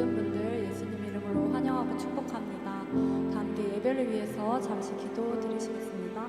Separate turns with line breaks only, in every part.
모든 분들 예수님 이름으로 환영하고 축복합니다. 다 함께 예배를 위해서 잠시 기도 드리시겠습니다.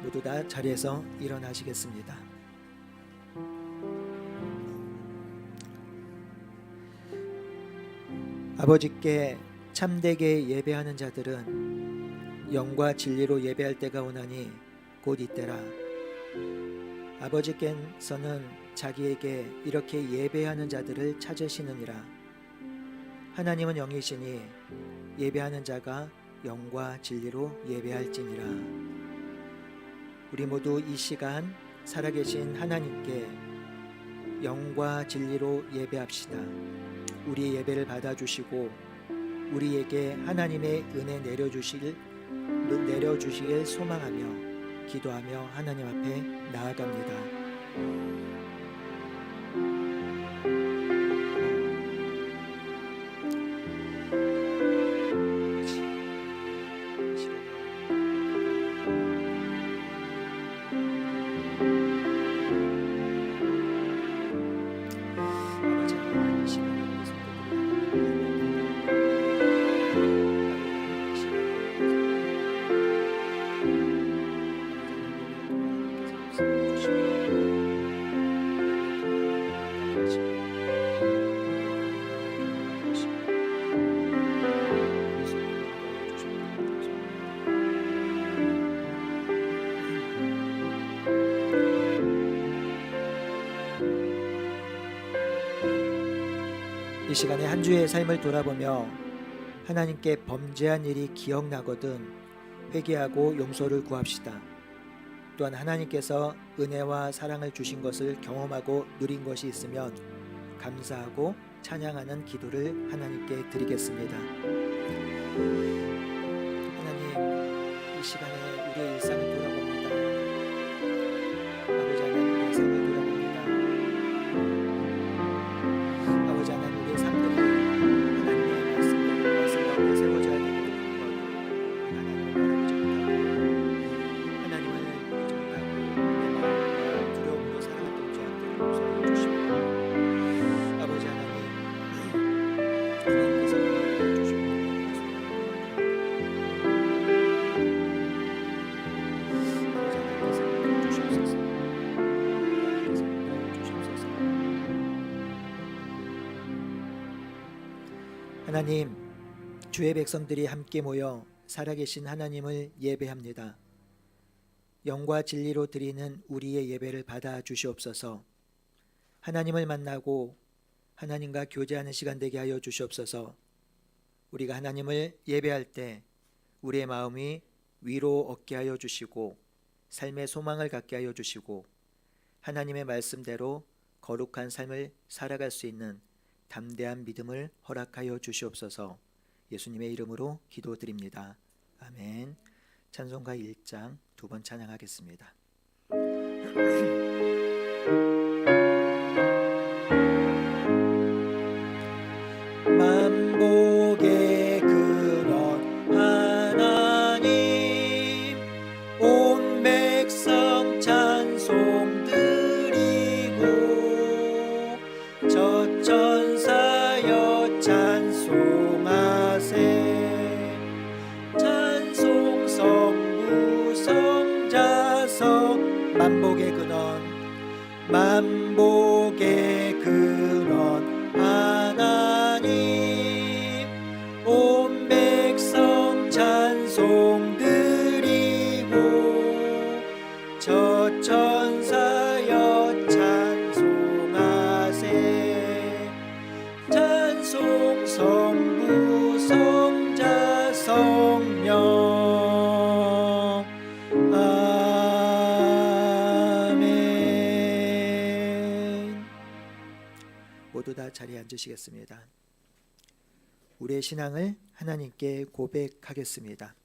모두 다 자리에서 일어나시겠습니다. 아버지께 참되게 예배하는 자들은 영과 진리로 예배할 때가 오나니 곧 이때라. 아버지께서는 자기에게 이렇게 예배하는 자들을 찾으시느니라. 하나님은 영이시니 예배하는 자가 영과 진리로 예배할지니라. 우리 모두 이 시간 살아계신 하나님께 영과 진리로 예배합시다. 우리 예배를 받아주시고 우리에게 하나님의 은혜 내려주시길 소망하며 기도하며 하나님 앞에 나아갑니다. 이 시간에 한 주의 삶을 돌아보며 하나님께 범죄한 일이 기억나거든 회개하고 용서를 구합시다. 또한 하나님께서 은혜와 사랑을 주신 것을 경험하고 누린 것이 있으면 감사하고 찬양하는 기도를 하나님께 드리겠습니다. 하나님, 이 시간에 우리의 일상을 돌아봅니다. 아버지 하나님, 우리의 삶을 돌아봅니다. 아버지 하나님, 우리의 삶들이 하나님의 말씀 가운데 세워져야 되기를 구하고 하나님을 바라보지 못하고 하나님을 보지 못하고 내 마음과 두려움으로 살아갔던 죄악들을 용서해 주시고 아버지 하나님, 하나님께서 우리에게 주시고 하나님, 주의 백성들이 함께 모여 살아계신 하나님을 예배합니다. 영과 진리로 드리는 우리의 예배를 받아 주시옵소서. 하나님을 만나고 하나님과 교제하는 시간 되게 하여 주시옵소서. 우리가 하나님을 예배할 때 우리의 마음이 위로 얻게 하여 주시고 삶의 소망을 갖게 하여 주시고 하나님의 말씀대로 거룩한 삶을 살아갈 수 있는 담대한 믿음을 허락하여 주시옵소서. 예수님의 이름으로 기도드립니다. 아멘. 찬송가 1장 2번 찬양하겠습니다. 만복의 근원 하나님, 온 백성 찬송 드리고 천사여 찬송하세. 찬송 성부 성자성 만복의 근원, 만복의 근원 하나님, 온 백성 찬송 드리고 저 천사여 찬송하세. 찬송 성부 성자 성령 아멘. 모두 다 자리에 앉으시겠습니다. 우리의 신앙을 하나님께 고백하겠습니다.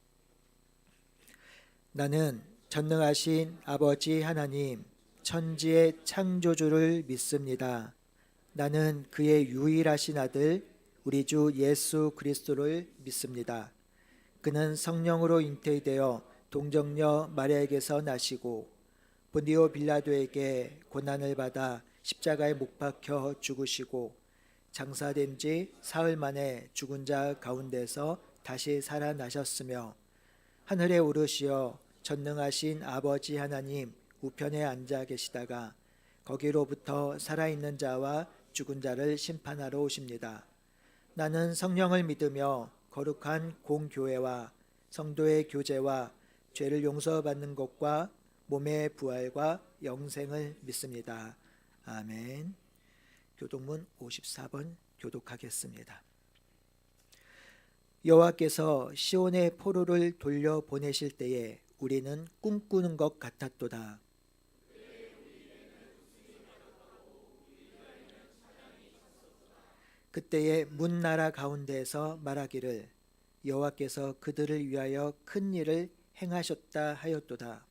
나는 전능하신 아버지 하나님, 천지의 창조주를 믿습니다. 나는 그의 유일하신 아들 우리 주 예수 그리스도를 믿습니다. 그는 성령으로 잉태되어 동정녀 마리아에게서 나시고 본디오 빌라도에게 고난을 받아 십자가에 못 박혀 죽으시고 장사된 지 사흘 만에 죽은 자 가운데서 다시 살아나셨으며 하늘에 오르시어 전능하신 아버지 하나님 우편에 앉아 계시다가 거기로부터 살아있는 자와 죽은 자를 심판하러 오십니다. 나는 성령을 믿으며 거룩한 공교회와 성도의 교제와 죄를 용서받는 것과 몸의 부활과 영생을 믿습니다. 아멘. 교독문 54번 교독하겠습니다. 여호와께서 시온의 포로를 돌려 보내실 때에 우리는 꿈꾸는 것 같았도다. 그때에 문 나라 가운데에서 말하기를 여호와께서 그들을 위하여 큰 일을 행하셨다 하였도다.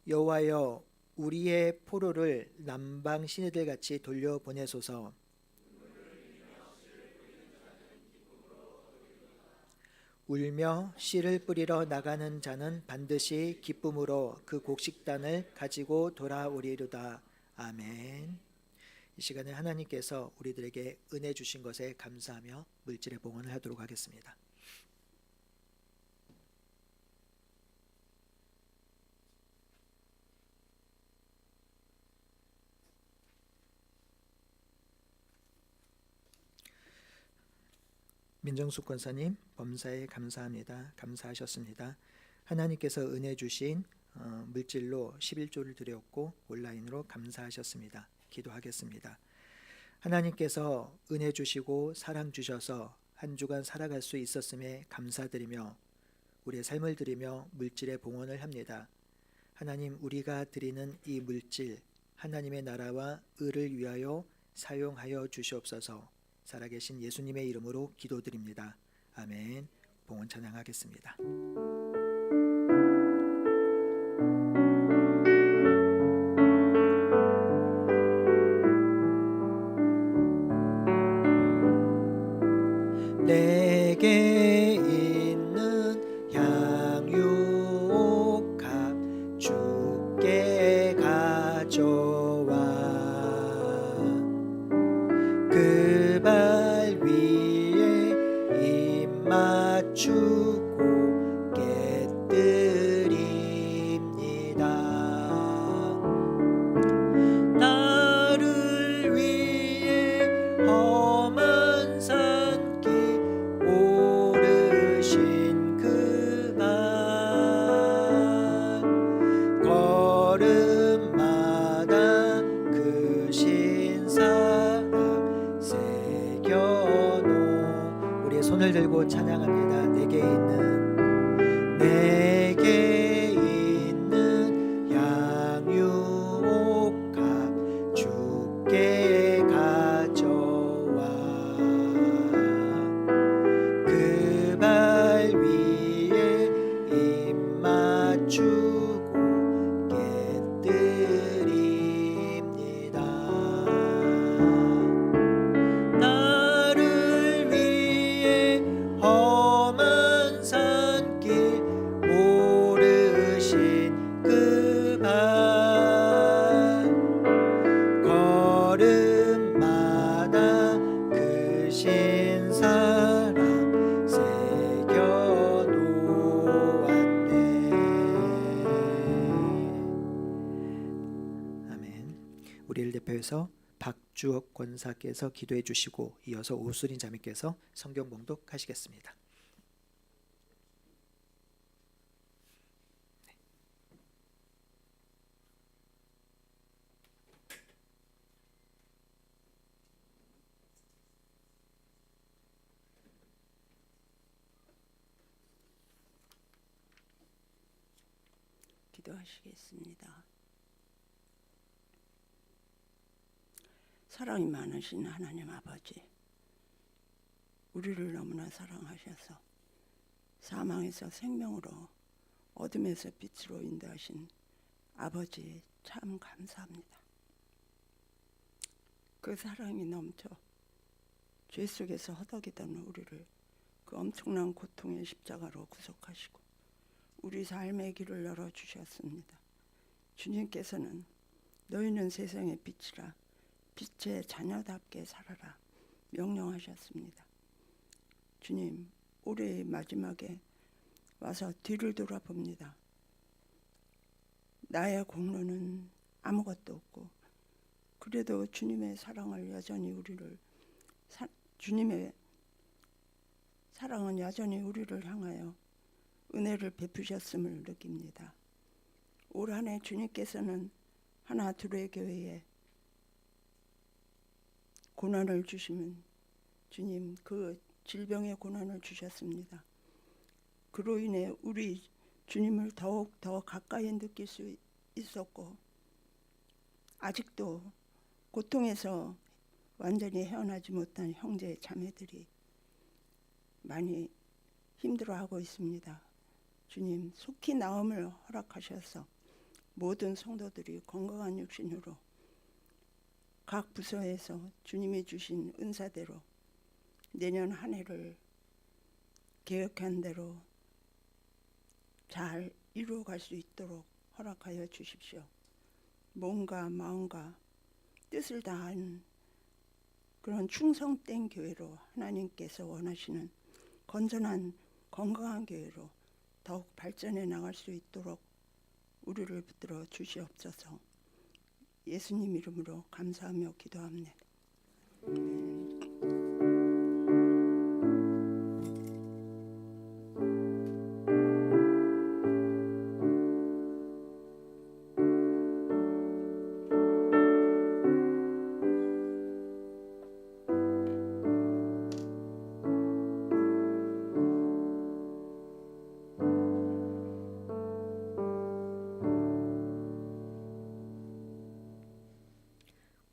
여호와여 우리의 포로를 남방 시내들 같이 돌려 보내소서. 울며 씨를 뿌리러 나가는 자는 반드시 기쁨으로 그 곡식단을 가지고 돌아오리로다. 아멘. 이 시간에 하나님께서 우리들에게 은혜 주신 것에 감사하며 물질의 봉헌을 하도록 하겠습니다. 민정숙 권사님 범사에 감사합니다. 감사하셨습니다. 하나님께서 은혜 주신 물질로 11조를 드렸고 온라인으로 감사하셨습니다. 기도하겠습니다. 하나님께서 은혜 주시고 사랑 주셔서 한 주간 살아갈 수 있었음에 감사드리며 우리의 삶을 드리며 물질의 봉헌을 합니다. 하나님 우리가 드리는 이 물질 하나님의 나라와 의를 위하여 사용하여 주시옵소서. 살아계신 예수님의 이름으로 기도드립니다. 아멘. 봉헌 찬양하겠습니다. 내게 있는 향유옥합 주께 가져와 그 발 위에 입 맞추고 깨뜨립니다. 나를 위해 험한 산길 오르신 그 발 걸음마다 그 신사랑 새겨놓은 우리의 손을 들고 찬양합니다. 내게 있는 양유옥합 주께 가져와 그 발 위에 입 맞추고 깨뜨립니다. 나를 위해 험한 산길 오르신 그 발 걸음마다 그 신사랑 새겨놓았네. 아멘. 우리를 대표해서 박주옥 권사께서 기도해 주시고 이어서 오수린 자매께서 성경 봉독하시겠습니다.
기도하시겠습니다. 사랑이 많으신 하나님 아버지, 우리를 너무나 사랑하셔서 사망에서 생명으로 어둠에서 빛으로 인도하신 아버지 참 감사합니다. 그 사랑이 넘쳐 죄 속에서 허덕이던 우리를 그 엄청난 고통의 십자가로 구속하시고 우리 삶의 길을 열어주셨습니다. 주님께서는 너희는 세상의 빛이라 빛의 자녀답게 살아라 명령하셨습니다. 주님, 올해의 마지막에 와서 뒤를 돌아봅니다. 나의 공로는 아무것도 없고 그래도 주님의 사랑을 여전히 주님의 사랑은 여전히 우리를 향하여 은혜를 베푸셨음을 느낍니다. 올 한 해 주님께서는 하나 둘의 교회에 고난을 주시면 주님 그 질병의 고난을 주셨습니다. 그로 인해 우리 주님을 더욱 더 가까이 느낄 수 있었고 아직도 고통에서 완전히 헤어나지 못한 형제 자매들이 많이 힘들어하고 있습니다. 주님 속히 나음을 허락하셔서 모든 성도들이 건강한 육신으로 각 부서에서 주님이 주신 은사대로 내년 한 해를 계획한 대로 잘 이루어갈 수 있도록 허락하여 주십시오. 몸과 마음과 뜻을 다한 그런 충성된 교회로 하나님께서 원하시는 건전한 건강한 교회로 더욱 발전해 나갈 수 있도록 우리를 붙들어 주시옵소서. 예수님 이름으로 감사하며 기도합니다.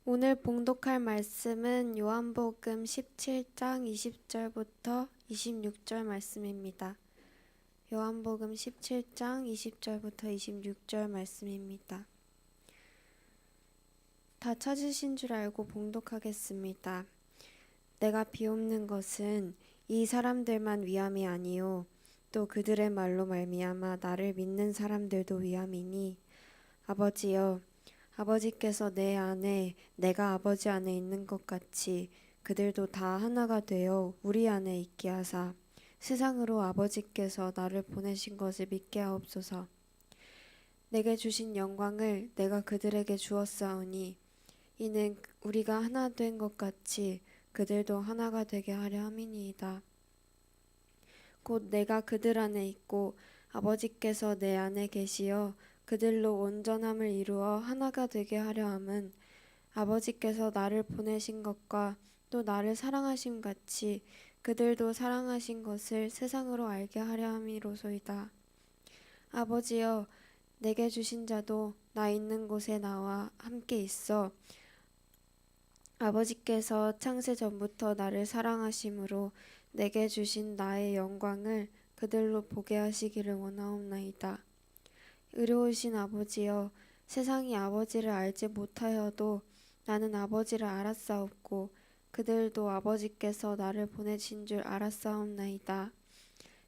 오늘 봉독할 말씀은 요한복음 17장 20절부터 26절 말씀입니다. 요한복음 17장 20절부터 26절 말씀입니다. 다 찾으신 줄 알고 봉독하겠습니다. 내가 비옵는 것은 이 사람들만 위함이 아니요 또 그들의 말로 말미암아 나를 믿는 사람들도 위함이니 아버지여 아버지께서 내 안에 내가 아버지 안에 있는 것 같이 그들도 다 하나가 되어 우리 안에 있게 하사 세상으로 아버지께서 나를 보내신 것을 믿게 하옵소서. 내게 주신 영광을 내가 그들에게 주었사오니 이는 우리가 하나 된 것 같이 그들도 하나가 되게 하려 함이니이다. 곧 내가 그들 안에 있고 아버지께서 내 안에 계시어 그들로 온전함을 이루어 하나가 되게 하려 함은 아버지께서 나를 보내신 것과 또 나를 사랑하심 같이 그들도 사랑하신 것을 세상으로 알게 하려 함이로소이다. 아버지여 내게 주신 자도 나 있는 곳에 나와 함께 있어 아버지께서 창세 전부터 나를 사랑하심으로 내게 주신 나의 영광을 그들로 보게 하시기를 원하옵나이다. 의로우신 아버지여 세상이 아버지를 알지 못하여도 나는 아버지를 알았사옵고 그들도 아버지께서 나를 보내신 줄 알았사옵나이다.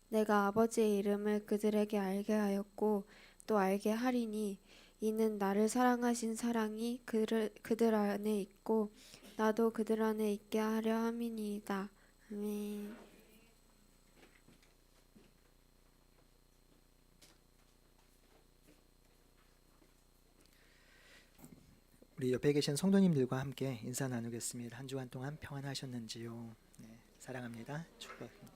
내가 아버지의 이름을 그들에게 알게 하였고 또 알게 하리니 이는 나를 사랑하신 사랑이 그들 안에 있고 나도 그들 안에 있게 하려 함이니이다. 아멘.
우리 옆에 계신 성도님들과 함께 인사 나누겠습니다. 한 주간 동안 평안하셨는지요? 네, 사랑합니다. 축복합니다.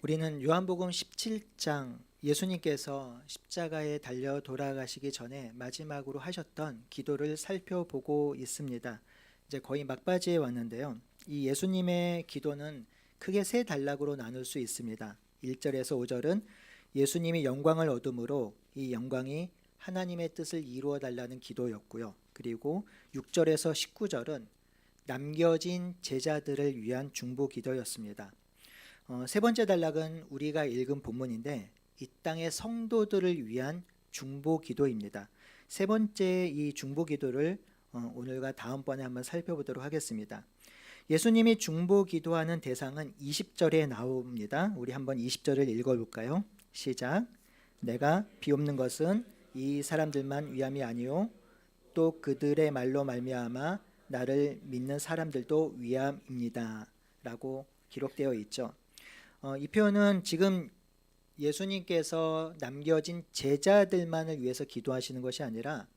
우리는 요한복음 17장 예수님께서 십자가에 달려 돌아가시기 전에 마지막으로 하셨던 기도를 살펴보고 있습니다. 이제 거의 막바지에 왔는데요. 이 예수님의 기도는 크게 세 단락으로 나눌 수 있습니다. 1절에서 5절은 예수님이 영광을 얻음으로 이 영광이 하나님의 뜻을 이루어 달라는 기도였고요. 그리고 6절에서 19절은 남겨진 제자들을 위한 중보 기도였습니다. 세 번째 단락은 우리가 읽은 본문인데 이 땅의 성도들을 위한 중보 기도입니다. 세 번째 이 중보 기도를 오늘과 다음번에 한번 살펴보도록 하겠습니다. 예수님이 중보 기도하는 대상은 20절에 나옵니다. 우리 한번 20절을 읽어볼까요? 시작. 내가 비옵는 것은 이 사람들만 위함이 아니요 또 그들의 말로 말미암아 나를 믿는 사람들도 위함입니다 라고 기록되어 있죠. 이 표현은 지금 예수님께서 남겨진 제자들만을 위해서 기도하시는 것이 아니라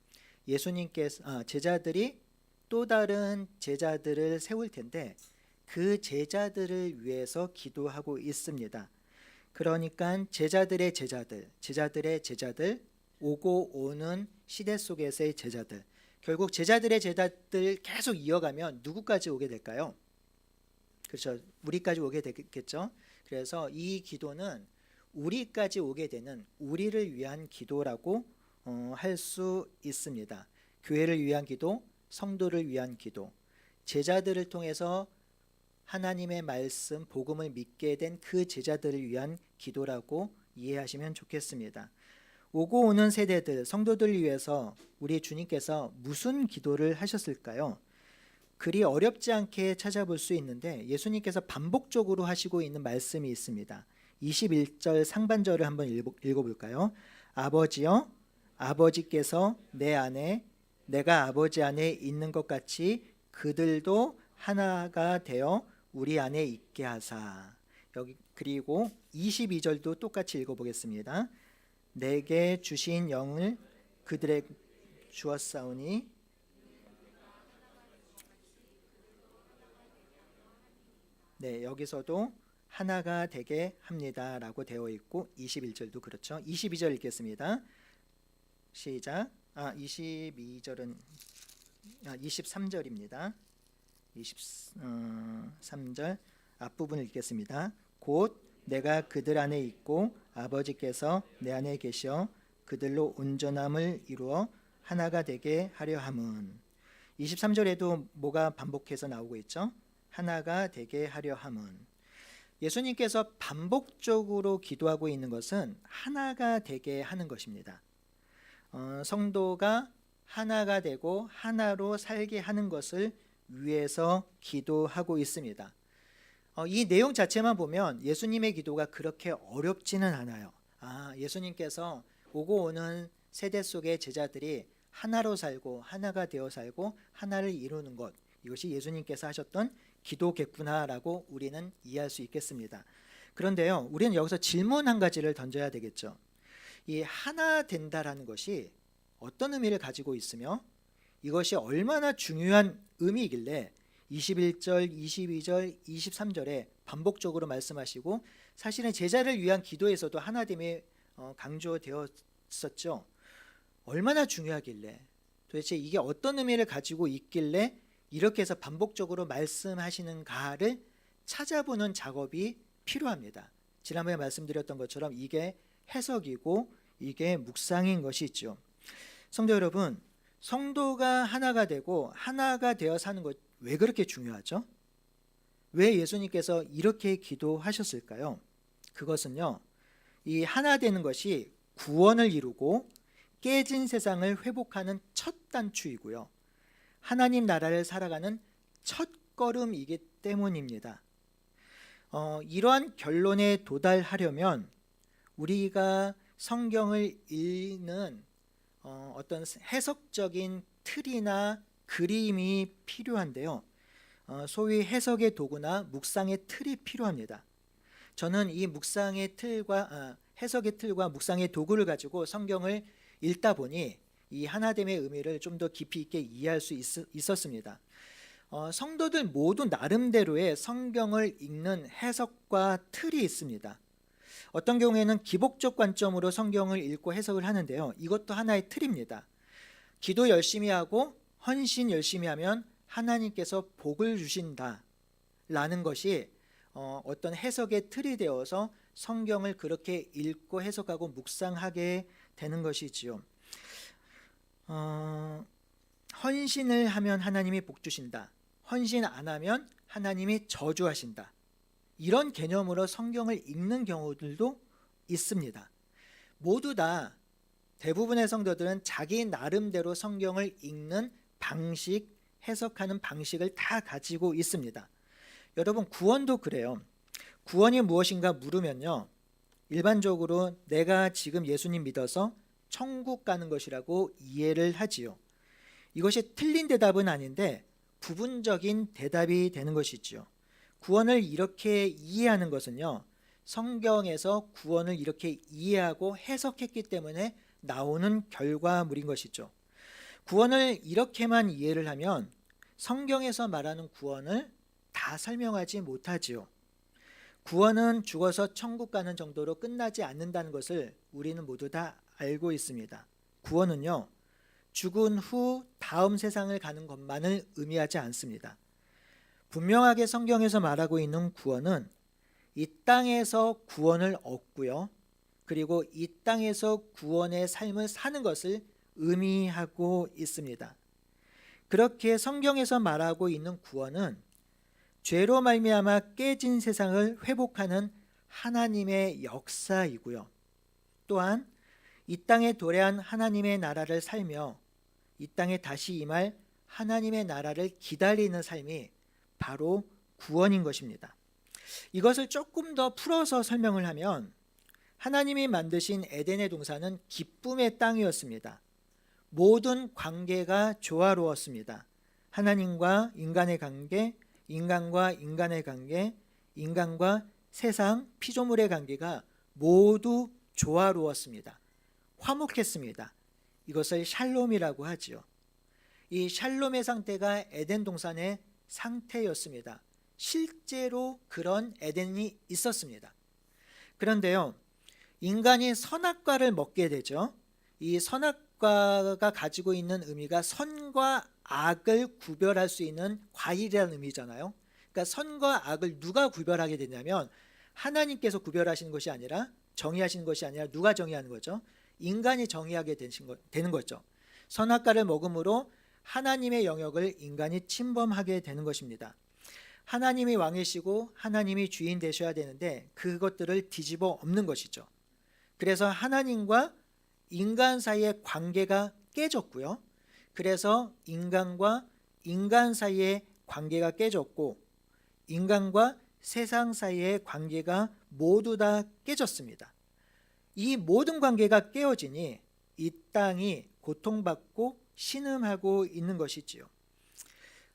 제자들이 또 다른 제자들을 세울 텐데 그 제자들을 위해서 기도하고 있습니다. 그러니까 제자들의 제자들, 제자들의 제자들, 오고 오는 시대 속에서의 제자들, 결국 제자들의 제자들 계속 이어가면 누구까지 오게 될까요? 그렇죠. 우리까지 오게 되겠죠. 그래서 이 기도는 우리까지 오게 되는 우리를 위한 기도라고 할 수 있습니다. 교회를 위한 기도, 성도를 위한 기도, 제자들을 통해서 하나님의 말씀, 복음을 믿게 된 그 제자들을 위한 기도라고 이해하시면 좋겠습니다. 오고 오는 세대들, 성도들을 위해서 우리 주님께서 무슨 기도를 하셨을까요? 그리 어렵지 않게 찾아볼 수 있는데 예수님께서 반복적으로 하시고 있는 말씀이 있습니다. 21절 상반절을 한번 읽어볼까요? 아버지여, 아버지께서 내 안에 내가 아버지 안에 있는 것 같이 그들도 하나가 되어 우리 안에 있게 하사. 여기 그리고 22절도 똑같이 읽어보겠습니다. 내게 주신 영을 그들에게 주었사오니 네, 여기서도 하나가 되게 합니다 라고 되어 있고 21절도 그렇죠. 22절 읽겠습니다. 시작. 23절입니다. 23절 앞부분을 읽겠습니다. 곧 내가 그들 안에 있고 아버지께서 내 안에 계셔 그들로 온전함을 이루어 하나가 되게 하려 함은. 23절에도 뭐가 반복해서 나오고 있죠? 하나가 되게 하려 함은. 예수님께서 반복적으로 기도하고 있는 것은 하나가 되게 하는 것입니다. 성도가 하나가 되고 하나로 살게 하는 것을 위해서 기도하고 있습니다. 이 내용 자체만 보면 예수님의 기도가 그렇게 어렵지는 않아요. 예수님께서 오고 오는 세대 속의 제자들이 하나로 살고 하나가 되어 살고 하나를 이루는 것, 이것이 예수님께서 하셨던 기도겠구나라고 우리는 이해할 수 있겠습니다. 그런데요, 우리는 여기서 질문 한 가지를 던져야 되겠죠. 이 하나 된다라는 것이 어떤 의미를 가지고 있으며 이것이 얼마나 중요한 의미이길래 21절, 22절, 23절에 반복적으로 말씀하시고 사실은 제자를 위한 기도에서도 하나됨이 강조되었었죠. 얼마나 중요하길래 도대체 이게 어떤 의미를 가지고 있길래 이렇게 해서 반복적으로 말씀하시는가를 찾아보는 작업이 필요합니다. 지난번에 말씀드렸던 것처럼 이게 해석이고 이게 묵상인 것이 있죠. 성도 여러분, 성도가 하나가 되고 하나가 되어 사는 것 왜 그렇게 중요하죠? 왜 예수님께서 이렇게 기도하셨을까요? 그것은요, 이 하나 되는 것이 구원을 이루고 깨진 세상을 회복하는 첫 단추이고요, 하나님 나라를 살아가는 첫 걸음이기 때문입니다. 이러한 결론에 도달하려면 우리가 성경을 읽는 어떤 해석적인 틀이나 그림이 필요한데요, 소위 해석의 도구나 묵상의 틀이 필요합니다. 저는 이 묵상의 틀과 해석의 틀과 묵상의 도구를 가지고 성경을 읽다 보니 이 하나됨의 의미를 좀 더 깊이 있게 이해할 수 있었습니다. 성도들 모두 나름대로의 성경을 읽는 해석과 틀이 있습니다. 어떤 경우에는 기복적 관점으로 성경을 읽고 해석을 하는데요, 이것도 하나의 틀입니다. 기도 열심히 하고 헌신 열심히 하면 하나님께서 복을 주신다라는 것이 어떤 해석의 틀이 되어서 성경을 그렇게 읽고 해석하고 묵상하게 되는 것이지요. 헌신을 하면 하나님이 복 주신다, 헌신 안 하면 하나님이 저주하신다, 이런 개념으로 성경을 읽는 경우들도 있습니다. 모두 다 대부분의 성도들은 자기 나름대로 성경을 읽는 방식, 해석하는 방식을 다 가지고 있습니다. 여러분, 구원도 그래요. 구원이 무엇인가 물으면요, 일반적으로 내가 지금 예수님 믿어서 천국 가는 것이라고 이해를 하지요. 이것이 틀린 대답은 아닌데 부분적인 대답이 되는 것이지요. 구원을 이렇게 이해하는 것은요, 성경에서 구원을 이렇게 이해하고 해석했기 때문에 나오는 결과물인 것이죠. 구원을 이렇게만 이해를 하면 성경에서 말하는 구원을 다 설명하지 못하지요. 구원은 죽어서 천국 가는 정도로 끝나지 않는다는 것을 우리는 모두 다 알고 있습니다. 구원은요, 죽은 후 다음 세상을 가는 것만을 의미하지 않습니다. 분명하게 성경에서 말하고 있는 구원은 이 땅에서 구원을 얻고요, 그리고 이 땅에서 구원의 삶을 사는 것을 의미하고 있습니다. 그렇게 성경에서 말하고 있는 구원은 죄로 말미암아 깨진 세상을 회복하는 하나님의 역사이고요, 또한 이 땅에 도래한 하나님의 나라를 살며 이 땅에 다시 임할 하나님의 나라를 기다리는 삶이 바로 구원인 것입니다. 이것을 조금 더 풀어서 설명을 하면, 하나님이 만드신 에덴의 동산은 기쁨의 땅이었습니다. 모든 관계가 조화로웠습니다. 하나님과 인간의 관계, 인간과 인간의 관계, 인간과 세상, 피조물의 관계가 모두 조화로웠습니다. 화목했습니다. 이것을 샬롬이라고 하지요. 이 샬롬의 상태가 에덴 동산의 상태였습니다. 실제로 그런 에덴이 있었습니다. 그런데요, 인간이 선악과를 먹게 되죠. 이 선악과가 가지고 있는 의미가 선과 악을 구별할 수 있는 과일이라는 의미잖아요. 그러니까 선과 악을 누가 구별하게 되냐면, 하나님께서 구별하시는 것이 아니라, 정의하시는 것이 아니라 누가 정의하는 거죠? 인간이 정의하게 되는 거죠. 선악과를 먹음으로 하나님의 영역을 인간이 침범하게 되는 것입니다. 하나님이 왕이시고 하나님이 주인 되셔야 되는데 그것들을 뒤집어 엎는 것이죠. 그래서 하나님과 인간 사이의 관계가 깨졌고요, 그래서 인간과 인간 사이의 관계가 깨졌고, 인간과 세상 사이의 관계가 모두 다 깨졌습니다. 이 모든 관계가 깨어지니 이 땅이 고통받고 신음하고 있는 것이지요.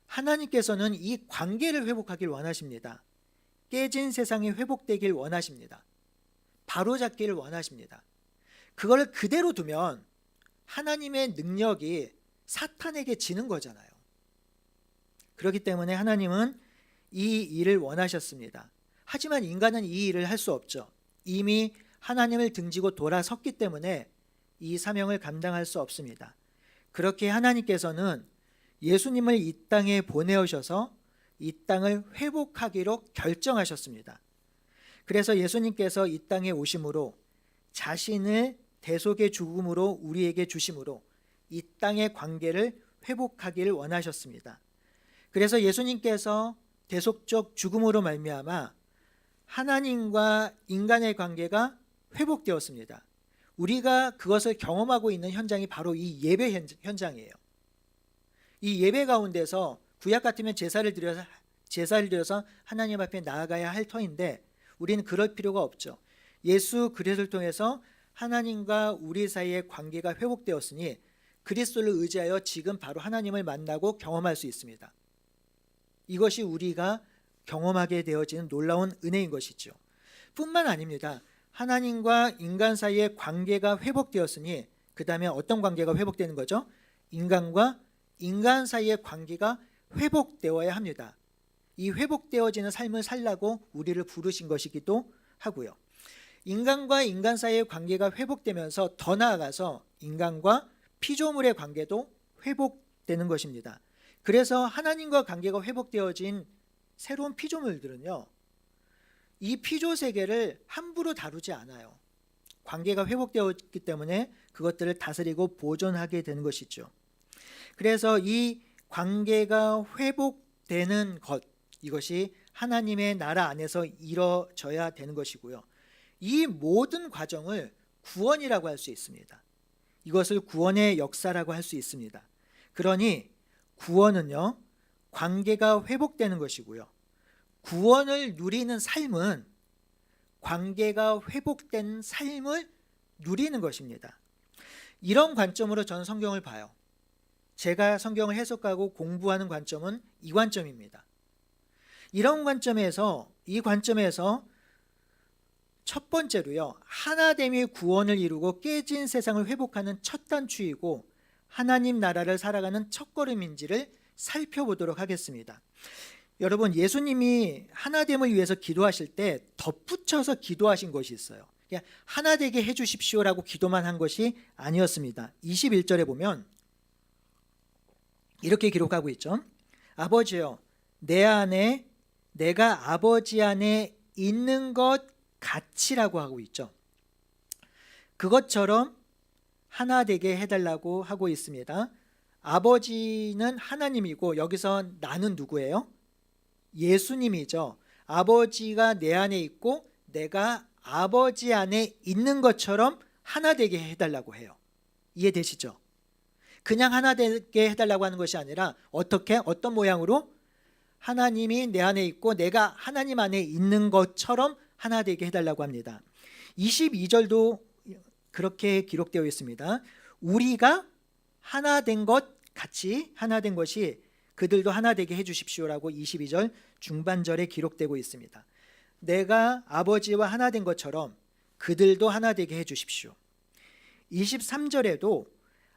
하나님께서는 이 관계를 회복하길 원하십니다. 깨진 세상이 회복되길 원하십니다. 바로잡기를 원하십니다. 그걸 그대로 두면 하나님의 능력이 사탄에게 지는 거잖아요. 그렇기 때문에 하나님은 이 일을 원하셨습니다. 하지만 인간은 이 일을 할 수 없죠. 이미 하나님을 등지고 돌아섰기 때문에 이 사명을 감당할 수 없습니다. 그렇게 하나님께서는 예수님을 이 땅에 보내오셔서 이 땅을 회복하기로 결정하셨습니다. 그래서 예수님께서 이 땅에 오심으로 자신을 대속의 죽음으로 우리에게 주심으로 이 땅의 관계를 회복하기를 원하셨습니다. 그래서 예수님께서 대속적 죽음으로 말미암아 하나님과 인간의 관계가 회복되었습니다. 우리가 그것을 경험하고 있는 현장이 바로 이 예배 현장이에요. 이 예배 가운데서 구약 같으면 제사를 드려서 하나님 앞에 나아가야 할 터인데 우리는 그럴 필요가 없죠. 예수 그리스도를 통해서 하나님과 우리 사이의 관계가 회복되었으니 그리스도를 의지하여 지금 바로 하나님을 만나고 경험할 수 있습니다. 이것이 우리가 경험하게 되어지는 놀라운 은혜인 것이죠. 뿐만 아닙니다. 하나님과 인간 사이의 관계가 회복되었으니 그 다음에 어떤 관계가 회복되는 거죠? 인간과 인간 사이의 관계가 회복되어야 합니다. 이 회복되어지는 삶을 살라고 우리를 부르신 것이기도 하고요. 인간과 인간 사이의 관계가 회복되면서 더 나아가서 인간과 피조물의 관계도 회복되는 것입니다. 그래서 하나님과 관계가 회복되어진 새로운 피조물들은요, 이 피조 세계를 함부로 다루지 않아요. 관계가 회복되었기 때문에 그것들을 다스리고 보존하게 되는 것이죠. 그래서 이 관계가 회복되는 것, 이것이 하나님의 나라 안에서 이루어져야 되는 것이고요. 이 모든 과정을 구원이라고 할 수 있습니다. 이것을 구원의 역사라고 할 수 있습니다. 그러니 구원은요, 관계가 회복되는 것이고요. 구원을 누리는 삶은 관계가 회복된 삶을 누리는 것입니다. 이런 관점으로 저는 성경을 봐요. 제가 성경을 해석하고 공부하는 관점은 이 관점입니다. 이런 관점에서, 이 관점에서 첫 번째로요, 하나됨이 구원을 이루고 깨진 세상을 회복하는 첫 단추이고 하나님 나라를 살아가는 첫걸음인지를 살펴보도록 하겠습니다. 여러분, 예수님이 하나됨을 위해서 기도하실 때 덧붙여서 기도하신 것이 있어요. 그냥 하나 되게 해주십시오라고 기도만 한 것이 아니었습니다. 21절에 보면 이렇게 기록하고 있죠. 아버지여, 내 안에 내가 아버지 안에 있는 것 같이라고 하고 있죠. 그것처럼 하나 되게 해달라고 하고 있습니다. 아버지는 하나님이고 여기서 나는 누구예요? 예수님이죠. 아버지가 내 안에 있고 내가 아버지 안에 있는 것처럼 하나 되게 해달라고 해요. 이해되시죠? 그냥 하나 되게 해달라고 하는 것이 아니라 어떻게, 어떤 모양으로? 하나님이 내 안에 있고 내가 하나님 안에 있는 것처럼 하나 되게 해달라고 합니다. 22절도 그렇게 기록되어 있습니다. 우리가 하나 된 것 같이, 하나 된 것이 그들도 하나 되게 해주십시오라고 22절 중반절에 기록되고 있습니다. 내가 아버지와 하나 된 것처럼 그들도 하나 되게 해주십시오. 23절에도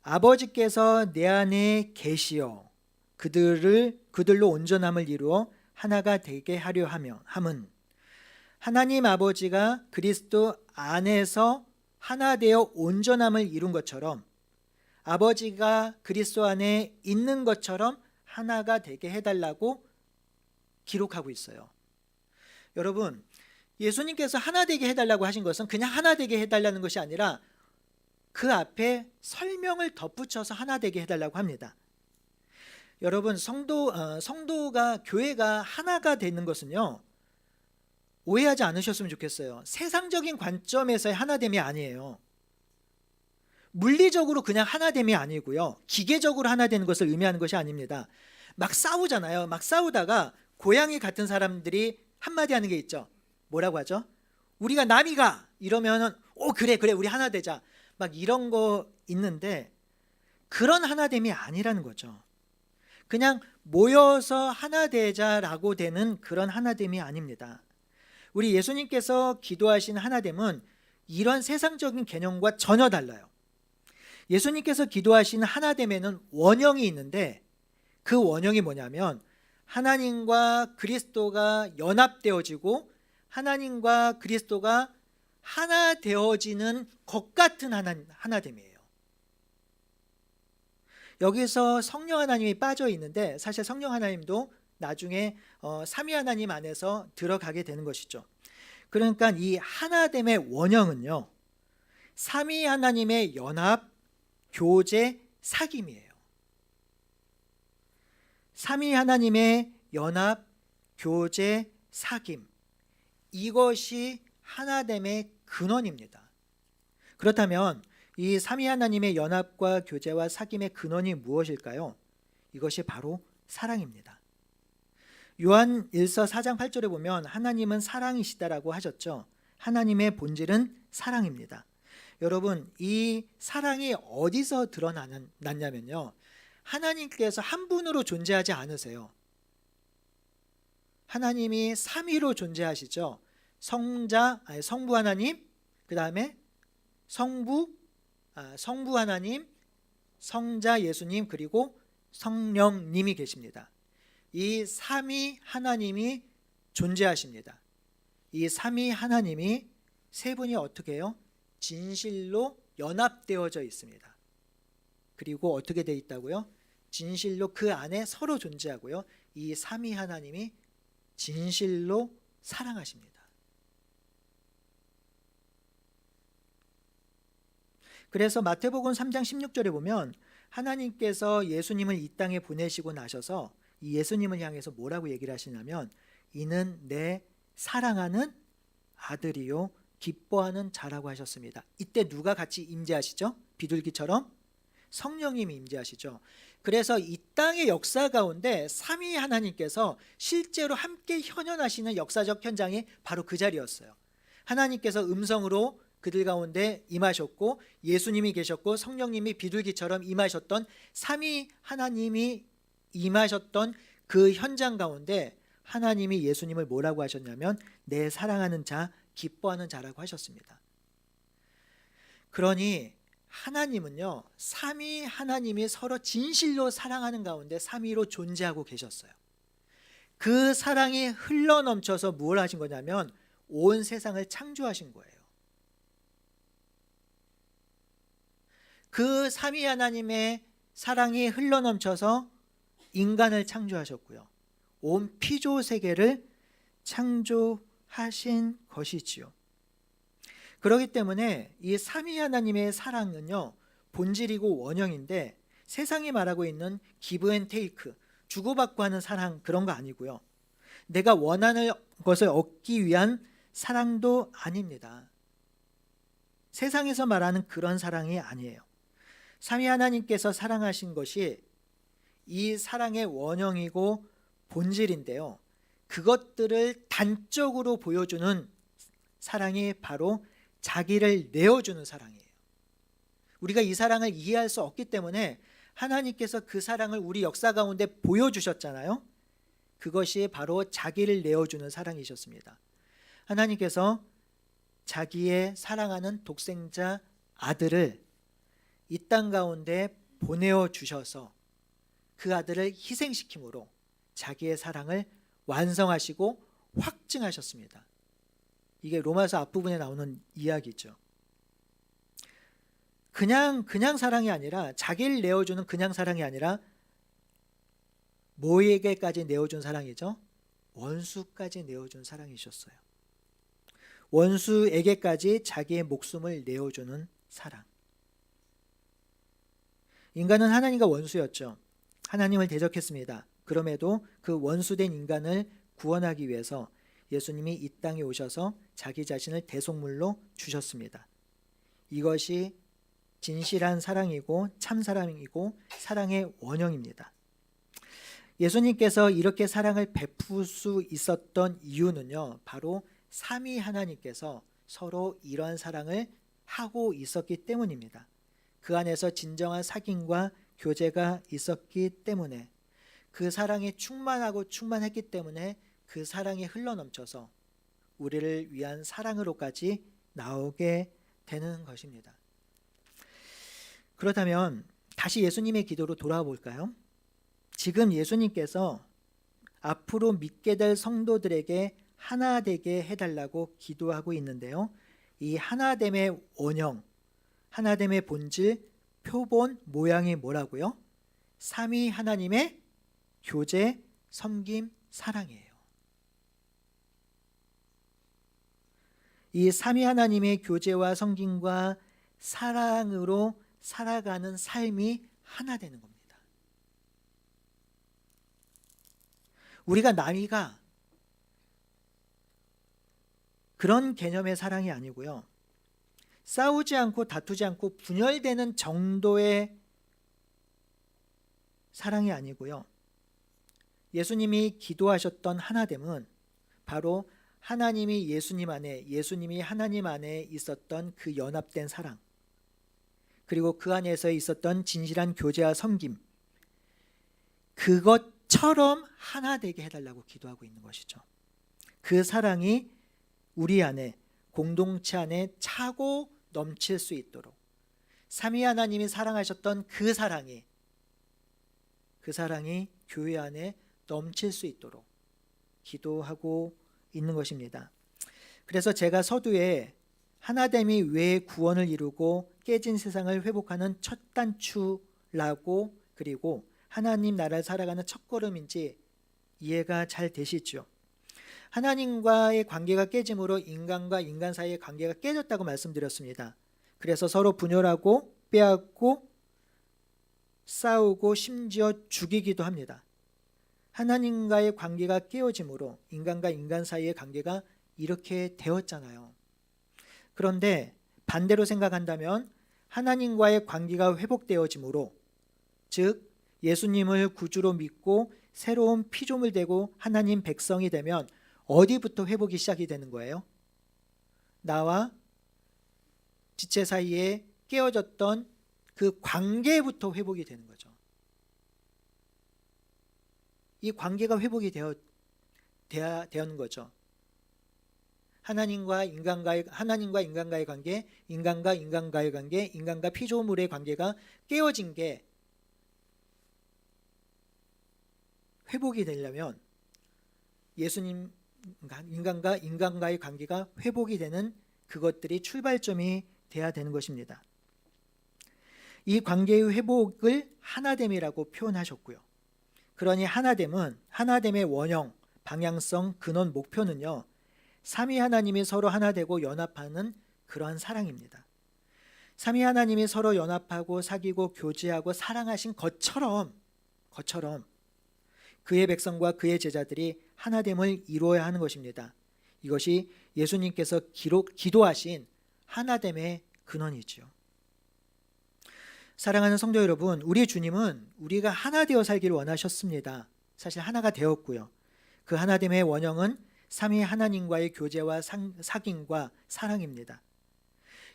아버지께서 내 안에 계시어 그들로 온전함을 이루어 하나가 되게 하려 함은 하나님 아버지가 그리스도 안에서 하나 되어 온전함을 이룬 것처럼 아버지가 그리스도 안에 있는 것처럼 하나가 되게 해달라고 기록하고 있어요. 여러분, 예수님께서 하나 되게 해달라고 하신 것은 그냥 하나 되게 해달라는 것이 아니라 그 앞에 설명을 덧붙여서 하나 되게 해달라고 합니다. 여러분, 성도가, 교회가 하나가 되는 것은요, 오해하지 않으셨으면 좋겠어요. 세상적인 관점에서의 하나됨이 아니에요. 물리적으로 그냥 하나됨이 아니고요, 기계적으로 하나되는 것을 의미하는 것이 아닙니다. 막 싸우잖아요. 막 싸우다가 고양이 같은 사람들이 한마디 하는 게 있죠. 뭐라고 하죠? 우리가 남이가 이러면은 그래 우리 하나 되자, 막 이런 거 있는데 그런 하나됨이 아니라는 거죠. 그냥 모여서 하나 되자라고 되는 그런 하나됨이 아닙니다. 우리 예수님께서 기도하신 하나됨은 이런 세상적인 개념과 전혀 달라요. 예수님께서 기도하신 하나됨에는 원형이 있는데 그 원형이 뭐냐면 하나님과 그리스도가 연합되어지고 하나님과 그리스도가 하나 되어지는 것 같은 하나됨이에요. 여기서 성령 하나님이 빠져 있는데 사실 성령 하나님도 나중에 삼위 하나님 안에서 들어가게 되는 것이죠. 그러니까 이 하나됨의 원형은요, 삼위 하나님의 연합, 교제, 사귐이에요. 삼위 하나님의 연합, 교제, 사귐, 이것이 하나됨의 근원입니다. 그렇다면 이 삼위 하나님의 연합과 교제와 사귐의 근원이 무엇일까요? 이것이 바로 사랑입니다. 요한 1서 4장 8절에 보면 하나님은 사랑이시다라고 하셨죠. 하나님의 본질은 사랑입니다. 여러분, 이 사랑이 어디서 드러났냐면요, 하나님께서 한 분으로 존재하지 않으세요. 하나님이 삼위로 존재하시죠. 성부 하나님, 그 다음에 성부 하나님, 성자 예수님, 그리고 성령님이 계십니다. 이 삼위 하나님이 존재하십니다. 이 삼위 하나님이 세 분이 어떻게 해요? 진실로 연합되어져 있습니다. 그리고 어떻게 되어 있다고요? 진실로 그 안에 서로 존재하고요, 이 삼위 하나님이 진실로 사랑하십니다. 그래서 마태복음 3장 16절에 보면 하나님께서 예수님을 이 땅에 보내시고 나셔서 이 예수님을 향해서 뭐라고 얘기를 하시냐면 이는 내 사랑하는 아들이요 기뻐하는 자라고 하셨습니다. 이때 누가 같이 임재하시죠? 비둘기처럼 성령님이 임재하시죠. 그래서 이 땅의 역사 가운데 삼위 하나님께서 실제로 함께 현현하시는 역사적 현장이 바로 그 자리였어요. 하나님께서 음성으로 그들 가운데 임하셨고 예수님이 계셨고 성령님이 비둘기처럼 임하셨던 삼위 하나님이 임하셨던 그 현장 가운데 하나님이 예수님을 뭐라고 하셨냐면 내 사랑하는 자, 기뻐하는 자라고 하셨습니다. 그러니 하나님은요, 삼위 하나님이 서로 진실로 사랑하는 가운데 삼위로 존재하고 계셨어요. 그 사랑이 흘러넘쳐서 무엇을 하신 거냐면 온 세상을 창조하신 거예요. 그 삼위 하나님의 사랑이 흘러넘쳐서 인간을 창조하셨고요. 온 피조 세계를 창조하신 것이지요. 그렇기 때문에 이 삼위 하나님의 사랑은요, 본질이고 원형인데 세상이 말하고 있는 기브 앤 테이크, 주고받고 하는 사랑, 그런 거 아니고요. 내가 원하는 것을 얻기 위한 사랑도 아닙니다. 세상에서 말하는 그런 사랑이 아니에요. 삼위 하나님께서 사랑하신 것이 이 사랑의 원형이고 본질인데요, 그것들을 단적으로 보여주는 사랑이 바로 자기를 내어주는 사랑이에요. 우리가 이 사랑을 이해할 수 없기 때문에 하나님께서 그 사랑을 우리 역사 가운데 보여주셨잖아요. 그것이 바로 자기를 내어주는 사랑이셨습니다. 하나님께서 자기의 사랑하는 독생자 아들을 이 땅 가운데 보내어 주셔서 그 아들을 희생시킴으로 자기의 사랑을 완성하시고 확증하셨습니다. 이게 로마서 앞부분에 나오는 이야기죠. 그냥 사랑이 아니라, 자기를 내어주는 그냥 사랑이 아니라 뭐에게까지 내어준 사랑이죠? 원수까지 내어준 사랑이셨어요. 원수에게까지 자기의 목숨을 내어주는 사랑. 인간은 하나님과 원수였죠. 하나님을 대적했습니다. 그럼에도 그 원수된 인간을 구원하기 위해서 예수님이 이 땅에 오셔서 자기 자신을 대속물로 주셨습니다. 이것이 진실한 사랑이고 참 사랑이고 사랑의 원형입니다. 예수님께서 이렇게 사랑을 베풀 수 있었던 이유는요, 바로 삼위 하나님께서 서로 이러한 사랑을 하고 있었기 때문입니다. 그 안에서 진정한 사귐과 교제가 있었기 때문에, 그 사랑이 충만하고 충만했기 때문에 그 사랑이 흘러넘쳐서 우리를 위한 사랑으로까지 나오게 되는 것입니다. 그렇다면 다시 예수님의 기도로 돌아와 볼까요? 지금 예수님께서 앞으로 믿게 될 성도들에게 하나 되게 해달라고 기도하고 있는데요, 이 하나됨의 원형, 하나됨의 본질, 표본, 모양이 뭐라고요? 삼위 하나님의 교제, 섬김, 사랑이에요. 이 삼위 하나님의 교제와 섬김과 사랑으로 살아가는 삶이 하나 되는 겁니다. 우리가 나이가 그런 개념의 사랑이 아니고요, 싸우지 않고 다투지 않고 분열되는 정도의 사랑이 아니고요, 예수님이 기도하셨던 하나됨은 바로 하나님이 예수님 안에, 예수님이 하나님 안에 있었던 그 연합된 사랑, 그리고 그 안에서 있었던 진실한 교제와 섬김, 그것처럼 하나 되게 해달라고 기도하고 있는 것이죠. 그 사랑이 우리 안에, 공동체 안에 차고 넘칠 수 있도록, 삼위 하나님이 사랑하셨던 그 사랑이 교회 안에 넘칠 수 있도록 기도하고 있는 것입니다. 그래서 제가 서두에 하나됨이 왜 구원을 이루고 깨진 세상을 회복하는 첫 단추라고, 그리고 하나님 나라를 살아가는 첫걸음인지 이해가 잘 되시죠? 하나님과의 관계가 깨짐으로 인간과 인간 사이의 관계가 깨졌다고 말씀드렸습니다. 그래서 서로 분열하고 빼앗고 싸우고 심지어 죽이기도 합니다. 하나님과의 관계가 깨어짐으로 인간과 인간 사이의 관계가 이렇게 되었잖아요. 그런데 반대로 생각한다면 하나님과의 관계가 회복되어짐으로, 즉 예수님을 구주로 믿고 새로운 피조물 되고 하나님 백성이 되면 어디부터 회복이 시작이 되는 거예요? 나와 지체 사이에 깨어졌던 그 관계부터 회복이 되는 거죠. 이 관계가 회복이 되는 거죠. 하나님과 인간과의 관계, 인간과 인간과의 관계, 인간과 피조물의 관계가 깨어진 게 회복이 되려면 예수님, 인간과 인간과의 관계가 회복이 되는 그것들이 출발점이 돼야 되는 것입니다. 이 관계의 회복을 하나됨이라고 표현하셨고요. 그러니 하나됨의 원형, 방향성, 근원, 목표는요, 삼위 하나님이 서로 하나 되고 연합하는 그러한 사랑입니다. 삼위 하나님이 서로 연합하고 사귀고 교제하고 사랑하신 것처럼 그의 백성과 그의 제자들이 하나됨을 이루어야 하는 것입니다. 이것이 예수님께서 기도하신 하나됨의 근원이지요. 사랑하는 성도 여러분, 우리 주님은 우리가 하나 되어 살기를 원하셨습니다. 사실 하나가 되었고요. 그 하나됨의 원형은 삼위 하나님과의 교제와 사귐과 사랑입니다.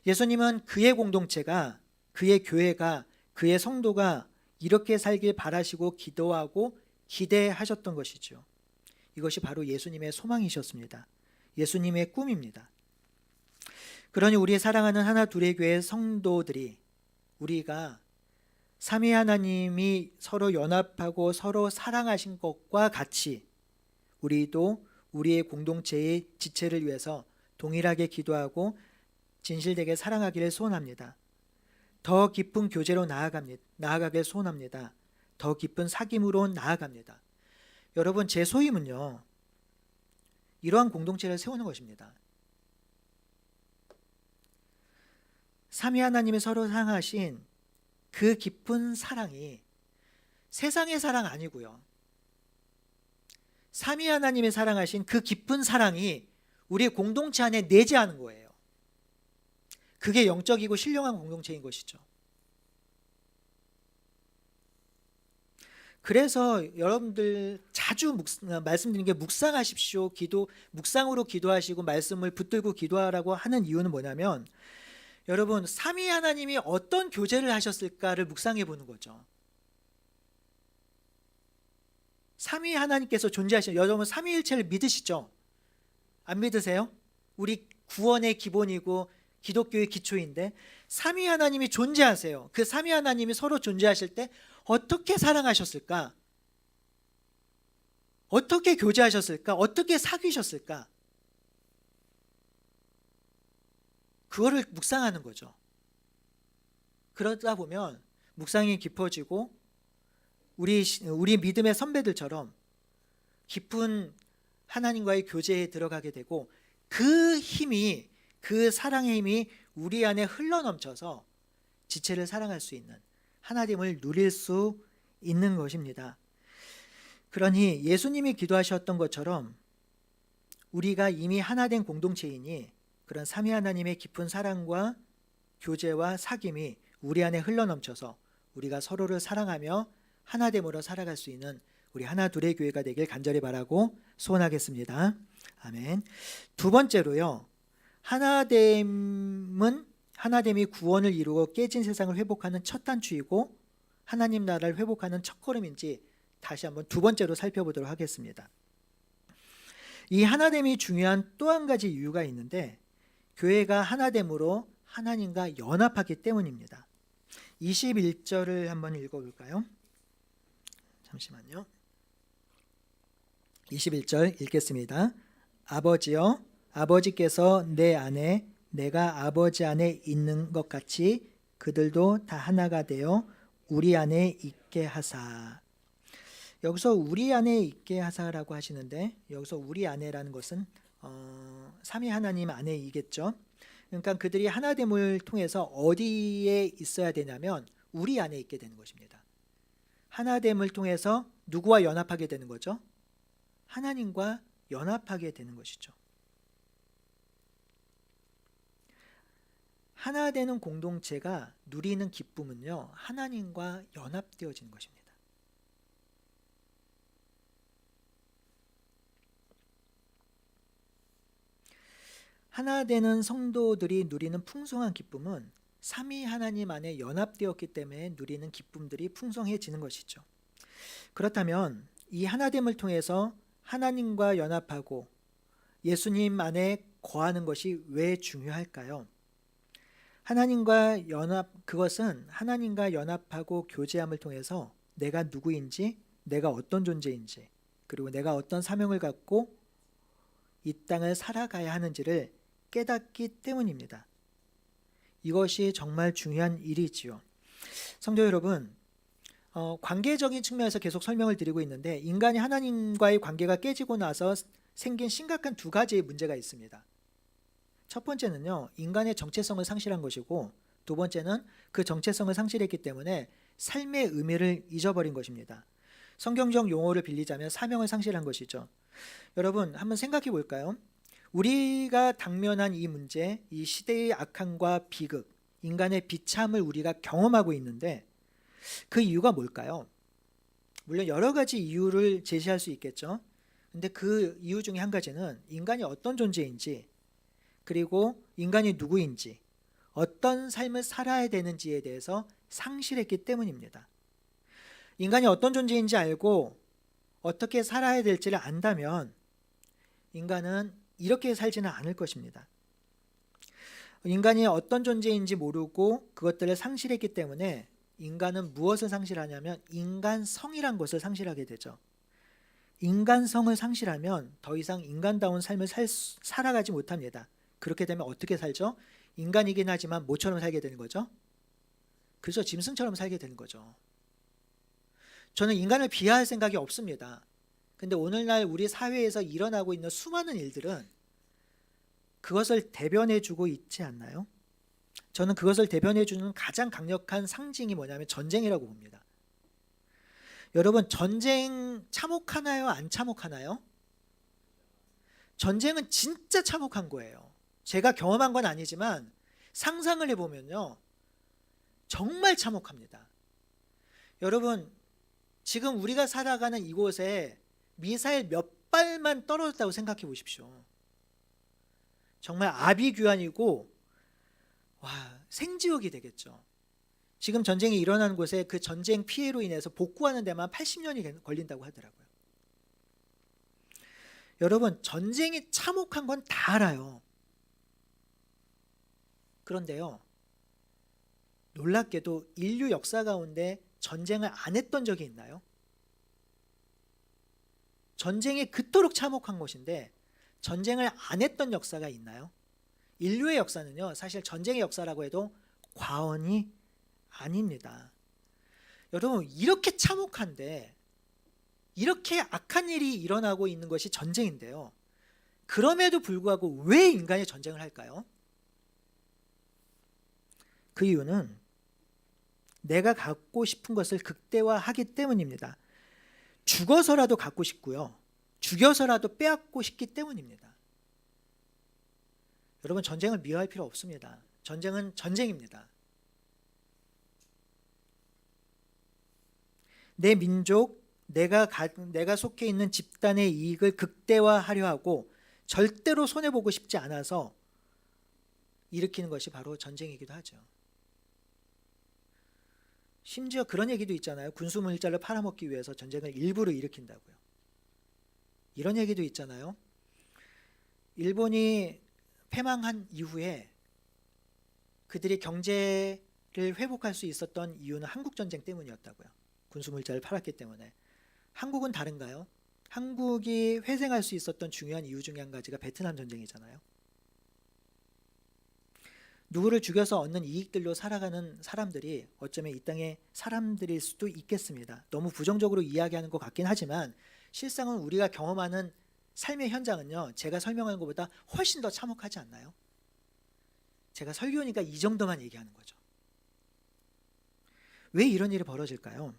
예수님은 그의 공동체가, 그의 교회가, 그의 성도가 이렇게 살길 바라시고 기도하고 기대하셨던 것이죠. 이것이 바로 예수님의 소망이셨습니다. 예수님의 꿈입니다. 그러니 우리 사랑하는 하나 둘의 교회 성도들이 우리가 삼위 하나님이 서로 연합하고 서로 사랑하신 것과 같이 우리도 우리의 공동체의 지체를 위해서 동일하게 기도하고 진실되게 사랑하기를 소원합니다. 더 깊은 교제로 나아가길 소원합니다. 더 깊은 사귐으로 나아갑니다. 여러분, 제 소임은요, 이러한 공동체를 세우는 것입니다. 삼위 하나님이 서로 사랑하신 그 깊은 사랑이 세상의 사랑 아니고요, 삼위 하나님이 사랑하신 그 깊은 사랑이 우리 공동체 안에 내재하는 거예요. 그게 영적이고 신령한 공동체인 것이죠. 그래서 여러분들 자주 말씀드리는 게 묵상하십시오. 묵상으로 기도하시고 말씀을 붙들고 기도하라고 하는 이유는 뭐냐면, 여러분, 삼위 하나님이 어떤 교제를 하셨을까를 묵상해 보는 거죠. 삼위 하나님께서 존재하시는, 여러분 삼위일체를 믿으시죠? 안 믿으세요? 우리 구원의 기본이고 기독교의 기초인데 삼위 하나님이 존재하세요. 그 삼위 하나님이 서로 존재하실 때 어떻게 사랑하셨을까? 어떻게 교제하셨을까? 어떻게 사귀셨을까? 그거를 묵상하는 거죠. 그러다 보면 묵상이 깊어지고 우리 믿음의 선배들처럼 깊은 하나님과의 교제에 들어가게 되고, 그 힘이, 그 사랑의 힘이 우리 안에 흘러넘쳐서 지체를 사랑할 수 있는, 하나됨을 누릴 수 있는 것입니다. 그러니 예수님이 기도하셨던 것처럼 우리가 이미 하나된 공동체이니 그런 삼위 하나님의 깊은 사랑과 교제와 사귐이 우리 안에 흘러넘쳐서 우리가 서로를 사랑하며 하나됨으로 살아갈 수 있는 우리 하나 둘의 교회가 되길 간절히 바라고 소원하겠습니다. 아멘. 두 번째로요, 하나됨이 구원을 이루고 깨진 세상을 회복하는 첫 단추이고 하나님 나라를 회복하는 첫걸음인지 다시 한번 두 번째로 살펴보도록 하겠습니다. 이 하나됨이 중요한 또 한 가지 이유가 있는데, 교회가 하나됨으로 하나님과 연합하기 때문입니다. 21절을 한번 읽어볼까요? 잠시만요. 21절 읽겠습니다. 아버지여, 아버지께서 내 안에 내가 아버지 안에 있는 것 같이 그들도 다 하나가 되어 우리 안에 있게 하사. 여기서 우리 안에 있게 하사라고 하시는데, 여기서 우리 안에라는 것은 삼위 하나님 안에이겠죠. 그러니까 그들이 하나됨을 통해서 어디에 있어야 되냐면 우리 안에 있게 되는 것입니다. 하나됨을 통해서 누구와 연합하게 되는 거죠? 하나님과 연합하게 되는 것이죠. 하나 되는 공동체가 누리는 기쁨은요, 하나님과 연합되어지는 것입니다. 하나 되는 성도들이 누리는 풍성한 기쁨은 삼위 하나님 안에 연합되었기 때문에 누리는 기쁨들이 풍성해지는 것이죠. 그렇다면 이 하나됨을 통해서 하나님과 연합하고 예수님 안에 거하는 것이 왜 중요할까요? 그것은 하나님과 연합하고 교제함을 통해서 내가 누구인지, 내가 어떤 존재인지, 그리고 내가 어떤 사명을 갖고 이 땅을 살아가야 하는지를 깨닫기 때문입니다. 이것이 정말 중요한 일이지요. 성도 여러분, 관계적인 측면에서 계속 설명을 드리고 있는데 인간이 하나님과의 관계가 깨지고 나서 생긴 심각한 두 가지의 문제가 있습니다. 첫 번째는요, 인간의 정체성을 상실한 것이고, 두 번째는 그 정체성을 상실했기 때문에 삶의 의미를 잊어버린 것입니다. 성경적 용어를 빌리자면 사명을 상실한 것이죠. 여러분, 한번 생각해 볼까요? 우리가 당면한 이 문제, 이 시대의 악함과 비극, 인간의 비참을 우리가 경험하고 있는데 그 이유가 뭘까요? 물론 여러 가지 이유를 제시할 수 있겠죠. 근데 그 이유 중에 한 가지는 인간이 어떤 존재인지, 그리고 인간이 누구인지, 어떤 삶을 살아야 되는지에 대해서 상실했기 때문입니다. 인간이 어떤 존재인지 알고 어떻게 살아야 될지를 안다면 인간은 이렇게 살지는 않을 것입니다. 인간이 어떤 존재인지 모르고 그것들을 상실했기 때문에 인간은 무엇을 상실하냐면 인간성이란 것을 상실하게 되죠. 인간성을 상실하면 더 이상 인간다운 삶을 살아가지 못합니다. 그렇게 되면 어떻게 살죠? 인간이긴 하지만 뭐처럼 살게 되는 거죠? 그래서 짐승처럼 살게 되는 거죠. 저는 인간을 비하할 생각이 없습니다. 근데 오늘날 우리 사회에서 일어나고 있는 수많은 일들은 그것을 대변해주고 있지 않나요? 저는 그것을 대변해주는 가장 강력한 상징이 뭐냐면 전쟁이라고 봅니다. 여러분, 전쟁 참혹하나요? 안 참혹하나요? 전쟁은 진짜 참혹한 거예요. 제가 경험한 건 아니지만 상상을 해보면요, 정말 참혹합니다. 여러분, 지금 우리가 살아가는 이곳에 미사일 몇 발만 떨어졌다고 생각해 보십시오. 정말 아비규환이고 생지옥이 되겠죠. 지금 전쟁이 일어나는 곳에 그 전쟁 피해로 인해서 복구하는 데만 80년이 걸린다고 하더라고요. 여러분, 전쟁이 참혹한 건 다 알아요. 그런데요, 놀랍게도 인류 역사 가운데 전쟁을 안 했던 적이 있나요? 전쟁이 그토록 참혹한 것인데 전쟁을 안 했던 역사가 있나요? 인류의 역사는요, 사실 전쟁의 역사라고 해도 과언이 아닙니다. 여러분, 이렇게 참혹한데 이렇게 악한 일이 일어나고 있는 것이 전쟁인데요, 그럼에도 불구하고 왜 인간이 전쟁을 할까요? 그 이유는 내가 갖고 싶은 것을 극대화하기 때문입니다. 죽어서라도 갖고 싶고요, 죽여서라도 빼앗고 싶기 때문입니다. 여러분, 전쟁을 미워할 필요 없습니다. 전쟁은 전쟁입니다. 내 민족, 내가 속해 있는 집단의 이익을 극대화하려 하고 절대로 손해보고 싶지 않아서 일으키는 것이 바로 전쟁이기도 하죠. 심지어 그런 얘기도 있잖아요. 군수물자를 팔아먹기 위해서 전쟁을 일부러 일으킨다고요. 이런 얘기도 있잖아요. 일본이 패망한 이후에 그들이 경제를 회복할 수 있었던 이유는 한국전쟁 때문이었다고요. 군수물자를 팔았기 때문에. 한국은 다른가요? 한국이 회생할 수 있었던 중요한 이유 중에 한 가지가 베트남 전쟁이잖아요. 누구를 죽여서 얻는 이익들로 살아가는 사람들이 어쩌면 이 땅의 사람들일 수도 있겠습니다. 너무 부정적으로 이야기하는 것 같긴 하지만 실상은 우리가 경험하는 삶의 현장은요, 제가 설명하는 것보다 훨씬 더 참혹하지 않나요? 제가 설교니까 이 정도만 얘기하는 거죠. 왜 이런 일이 벌어질까요?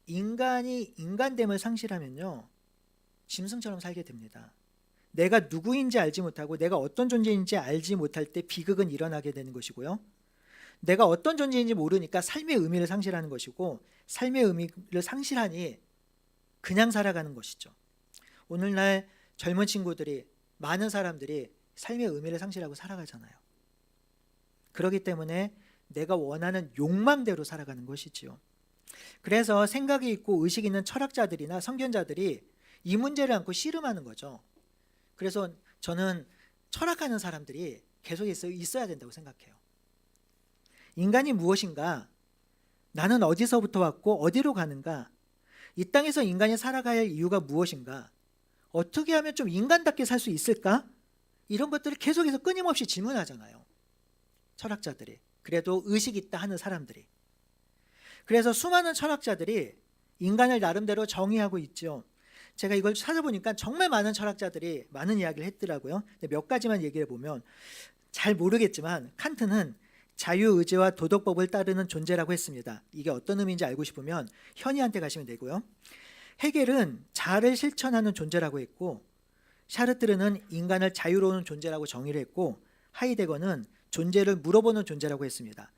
인간이 인간됨을 상실하면요, 짐승처럼 살게 됩니다. 내가 누구인지 알지 못하고 내가 어떤 존재인지 알지 못할 때 비극은 일어나게 되는 것이고요, 내가 어떤 존재인지 모르니까 삶의 의미를 상실하는 것이고, 삶의 의미를 상실하니 그냥 살아가는 것이죠. 오늘날 젊은 친구들이 많은 사람들이 삶의 의미를 상실하고 살아가잖아요. 그렇기 때문에 내가 원하는 욕망대로 살아가는 것이지요. 그래서 생각이 있고 의식이 있는 철학자들이나 선견자들이 이 문제를 안고 씨름하는 거죠. 그래서 저는 철학하는 사람들이 계속 있어야 된다고 생각해요. 인간이 무엇인가? 나는 어디서부터 왔고 어디로 가는가? 이 땅에서 인간이 살아가야 할 이유가 무엇인가? 어떻게 하면 좀 인간답게 살 수 있을까? 이런 것들을 계속해서 끊임없이 질문하잖아요. 철학자들이. 그래도 의식 있다 하는 사람들이. 그래서 수많은 철학자들이 인간을 나름대로 정의하고 있죠. 제가 이걸 찾아보니까 정말 많은 철학자들이 많은 이야기를 했더라고요. 근데 몇 가지만 얘기해 보면, 잘 모르겠지만 칸트는 자유의지와 도덕법을 따르는 존재라고 했습니다. 이게 어떤 의미인지 알고 싶으면 현이한테 가시면 되고요. 헤겔은 자아를 실천하는 존재라고 했고, 샤르트르는 인간을 자유로운 존재라고 정의를 했고, 하이데거는 존재를 물어보는 존재라고 했습니다.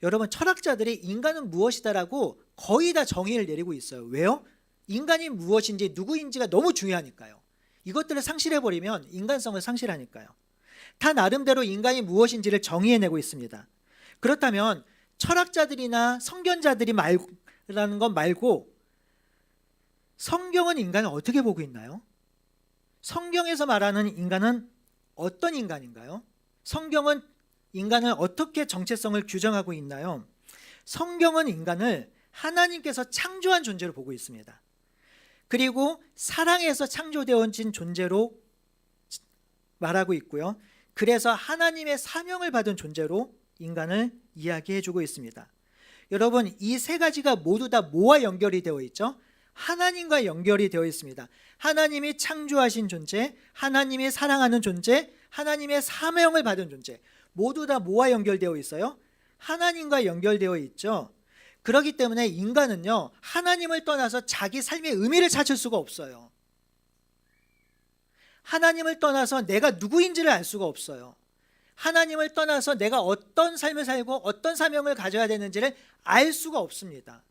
여러분, 철학자들이 인간은 무엇이다라고 거의 다 정의를 내리고 있어요. 왜요? 인간이 무엇인지 누구인지가 너무 중요하니까요. 이것들을 상실해버리면 인간성을 상실하니까요. 다 나름대로 인간이 무엇인지를 정의해내고 있습니다. 그렇다면 철학자들이나 선견자들이 말라는 것 말고 성경은 인간을 어떻게 보고 있나요? 성경에서 말하는 인간은 어떤 인간인가요? 성경은 인간을 어떻게 정체성을 규정하고 있나요? 성경은 인간을 하나님께서 창조한 존재로 보고 있습니다. 그리고 사랑에서 창조되어진 존재로 말하고 있고요. 그래서 하나님의 사명을 받은 존재로 인간을 이야기해주고 있습니다. 여러분, 이 세 가지가 모두 다 뭐와 연결이 되어 있죠? 하나님과 연결이 되어 있습니다. 하나님이 창조하신 존재, 하나님이 사랑하는 존재, 하나님의 사명을 받은 존재, 모두 다 뭐와 연결되어 있어요? 하나님과 연결되어 있죠. 그렇기 때문에 인간은요, 하나님을 떠나서 자기 삶의 의미를 찾을 수가 없어요. 하나님을 떠나서 내가 누구인지를 알 수가 없어요. 하나님을 떠나서 내가 어떤 삶을 살고 어떤 사명을 가져야 되는지를 알 수가 없습니다.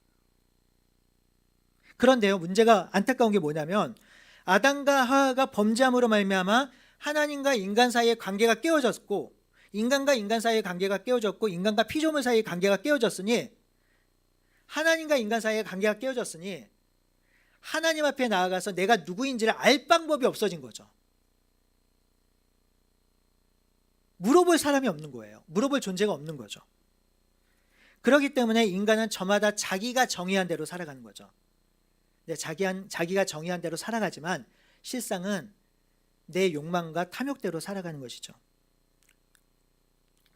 그런데요, 문제가 안타까운 게 뭐냐면, 아담과 하와가 범죄함으로 말미암아 하나님과 인간 사이의 관계가 깨어졌고, 인간과 인간 사이의 관계가 깨어졌고, 인간과 피조물 사이의 관계가 깨어졌으니, 하나님과 인간 사이의 관계가 깨어졌으니 하나님 앞에 나아가서 내가 누구인지를 알 방법이 없어진 거죠. 물어볼 사람이 없는 거예요. 물어볼 존재가 없는 거죠. 그렇기 때문에 인간은 저마다 자기가 정의한 대로 살아가는 거죠. 네, 자기가 정의한 대로 살아가지만 실상은 내 욕망과 탐욕대로 살아가는 것이죠.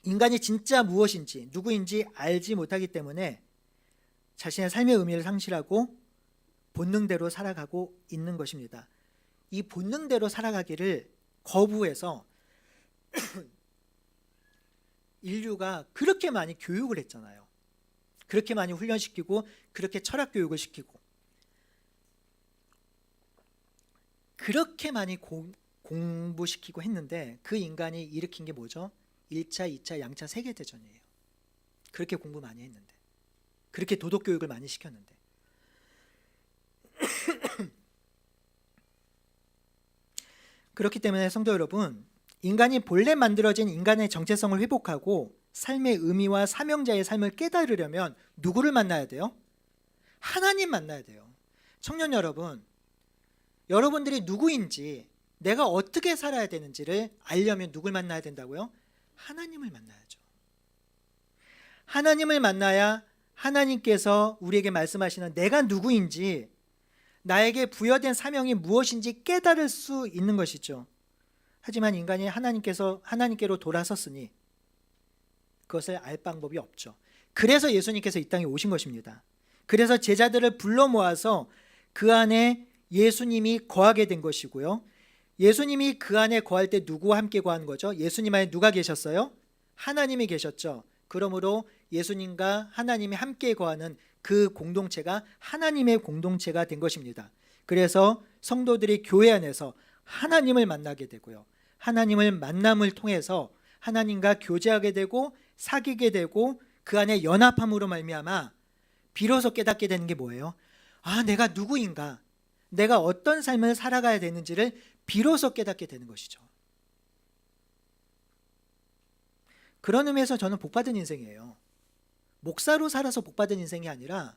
인간이 진짜 무엇인지 누구인지 알지 못하기 때문에 자신의 삶의 의미를 상실하고 본능대로 살아가고 있는 것입니다. 이 본능대로 살아가기를 거부해서 인류가 그렇게 많이 교육을 했잖아요. 그렇게 많이 훈련시키고 그렇게 철학 교육을 시키고 그렇게 많이 공부시키고 했는데 그 인간이 일으킨 게 뭐죠? 1차, 2차, 양차 세계대전이에요. 그렇게 공부 많이 했는데, 그렇게 도덕교육을 많이 시켰는데. 그렇기 때문에 성도 여러분, 인간이 본래 만들어진 인간의 정체성을 회복하고 삶의 의미와 사명자의 삶을 깨달으려면 누구를 만나야 돼요? 하나님 만나야 돼요. 청년 여러분, 여러분들이 누구인지, 내가 어떻게 살아야 되는지를 알려면 누굴 만나야 된다고요? 하나님을 만나야죠. 하나님을 만나야 하나님께서 우리에게 말씀하시는 내가 누구인지, 나에게 부여된 사명이 무엇인지 깨달을 수 있는 것이죠. 하지만 인간이 하나님께로 돌아섰으니 그것을 알 방법이 없죠. 그래서 예수님께서 이 땅에 오신 것입니다. 그래서 제자들을 불러 모아서 그 안에 예수님이 거하게 된 것이고요. 예수님이 그 안에 거할 때 누구와 함께 거한 거죠? 예수님 안에 누가 계셨어요? 하나님이 계셨죠. 그러므로 예수님과 하나님이 함께 거하는 그 공동체가 하나님의 공동체가 된 것입니다. 그래서 성도들이 교회 안에서 하나님을 만나게 되고요. 하나님을 만남을 통해서 하나님과 교제하게 되고 사귀게 되고 그 안에 연합함으로 말미암아 비로소 깨닫게 되는 게 뭐예요? 아, 내가 누구인가? 내가 어떤 삶을 살아가야 되는지를 비로소 깨닫게 되는 것이죠. 그런 의미에서 저는 복받은 인생이에요. 목사로 살아서 복받은 인생이 아니라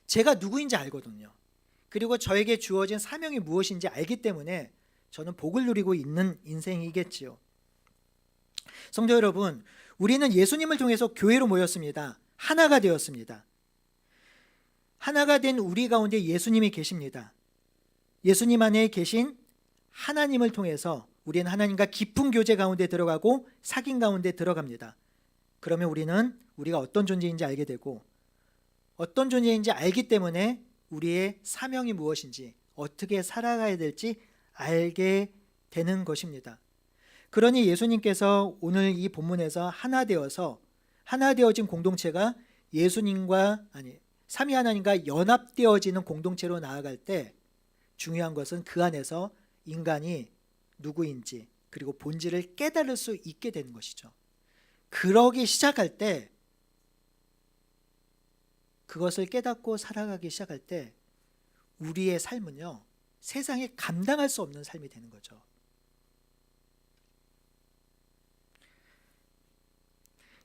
제가 누구인지 알거든요. 그리고 저에게 주어진 사명이 무엇인지 알기 때문에 저는 복을 누리고 있는 인생이겠지요. 성도 여러분, 우리는 예수님을 통해서 교회로 모였습니다. 하나가 되었습니다. 하나가 된 우리 가운데 예수님이 계십니다. 예수님 안에 계신 하나님을 통해서 우리는 하나님과 깊은 교제 가운데 들어가고 사귐 가운데 들어갑니다. 그러면 우리가 어떤 존재인지 알게 되고, 어떤 존재인지 알기 때문에 우리의 사명이 무엇인지, 어떻게 살아가야 될지 알게 되는 것입니다. 그러니 예수님께서 오늘 이 본문에서 하나 되어진 공동체가 삼위 하나님과 연합되어지는 공동체로 나아갈 때 중요한 것은 그 안에서 인간이 누구인지 그리고 본질을 깨달을 수 있게 되는 것이죠. 그러기 시작할 때, 그것을 깨닫고 살아가기 시작할 때 우리의 삶은요, 세상에 감당할 수 없는 삶이 되는 거죠.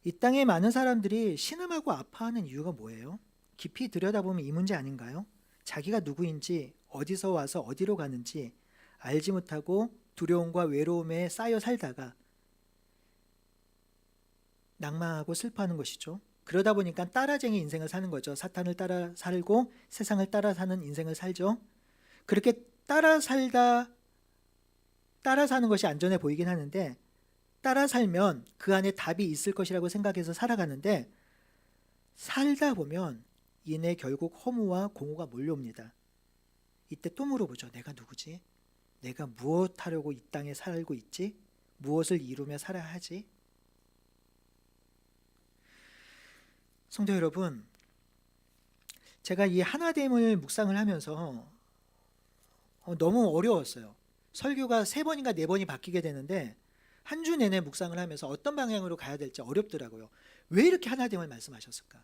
이 땅에 많은 사람들이 신음하고 아파하는 이유가 뭐예요? 깊이 들여다보면 이 문제 아닌가요? 자기가 누구인지, 어디서 와서 어디로 가는지 알지 못하고 두려움과 외로움에 쌓여 살다가 낭망하고 슬퍼하는 것이죠. 그러다 보니까 따라쟁이 인생을 사는 거죠. 사탄을 따라 살고 세상을 따라 사는 인생을 살죠. 그렇게 따라 사는 것이 안전해 보이긴 하는데, 따라 살면 그 안에 답이 있을 것이라고 생각해서 살아가는데, 살다 보면 이내 결국 허무와 공허가 몰려옵니다. 이때 또 물어보죠. 내가 누구지? 내가 무엇 하려고 이 땅에 살고 있지? 무엇을 이루며 살아야 하지? 성도 여러분, 제가 이 하나됨을 묵상을 하면서 너무 어려웠어요. 설교가 3번인가 4번이 바뀌게 되는데 한 주 내내 묵상을 하면서 어떤 방향으로 가야 될지 어렵더라고요. 왜 이렇게 하나됨을 말씀하셨을까?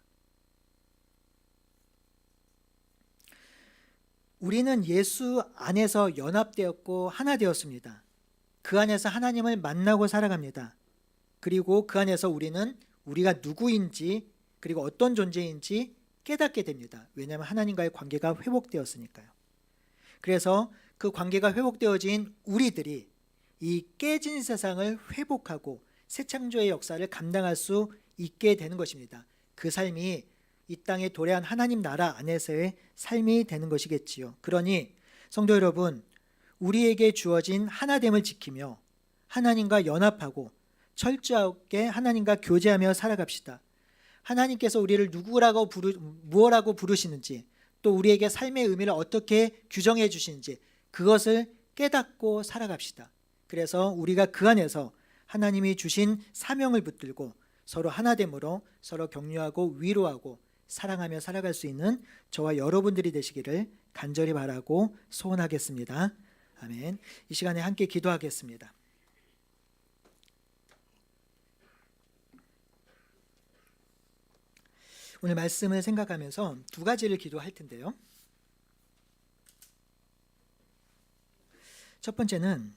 우리는 예수 안에서 연합되었고 하나 되었습니다. 그 안에서 하나님을 만나고 살아갑니다. 그리고 그 안에서 우리는 우리가 누구인지 그리고 어떤 존재인지 깨닫게 됩니다. 왜냐하면 하나님과의 관계가 회복되었으니까요. 그래서 그 관계가 회복되어진 우리들이 이 깨진 세상을 회복하고 새 창조의 역사를 감당할 수 있게 되는 것입니다. 그 삶이 이 땅에 도래한 하나님 나라 안에서의 삶이 되는 것이겠지요. 그러니 성도 여러분, 우리에게 주어진 하나됨을 지키며 하나님과 연합하고 철저하게 하나님과 교제하며 살아갑시다. 하나님께서 우리를 무엇라고 부르시는지, 또 우리에게 삶의 의미를 어떻게 규정해 주시는지 그것을 깨닫고 살아갑시다. 그래서 우리가 그 안에서 하나님이 주신 사명을 붙들고 서로 하나됨으로 서로 격려하고 위로하고 사랑하며 살아갈 수 있는 저와 여러분들이 되시기를 간절히 바라고 소원하겠습니다. 아멘. 이 시간에 함께 기도하겠습니다. 오늘 말씀을 생각하면서 2가지를 기도할 텐데요. 첫 번째는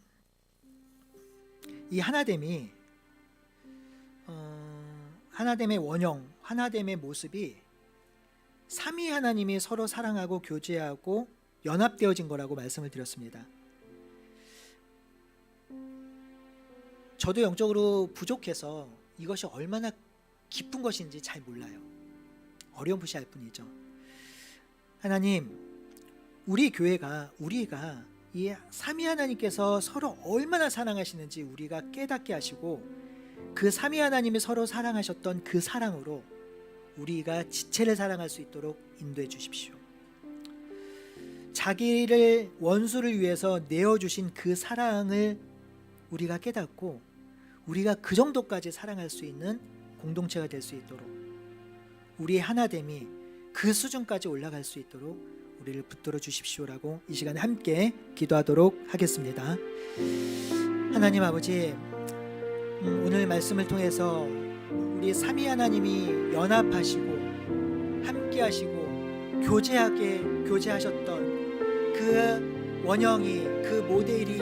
이 하나됨이 하나됨의 원형, 하나됨의 모습이 삼위 하나님이 서로 사랑하고 교제하고 연합되어진 거라고 말씀을 드렸습니다. 저도 영적으로 부족해서 이것이 얼마나 기쁜 것인지 잘 몰라요. 어렴풋이 알 뿐이죠. 하나님, 우리가 이 삼위 하나님께서 서로 얼마나 사랑하시는지 우리가 깨닫게 하시고, 그 삼위 하나님이 서로 사랑하셨던 그 사랑으로 우리가 지체를 사랑할 수 있도록 인도해 주십시오. 자기를 원수를 위해서 내어주신 그 사랑을 우리가 깨닫고 우리가 그 정도까지 사랑할 수 있는 공동체가 될 수 있도록, 우리의 하나됨이 그 수준까지 올라갈 수 있도록 우리를 붙들어 주십시오라고 이 시간에 함께 기도하도록 하겠습니다. 하나님 아버지, 오늘 말씀을 통해서 우리 삼위 하나님이 연합하시고 함께하시고 교제하셨던 그 원형이, 그 모델이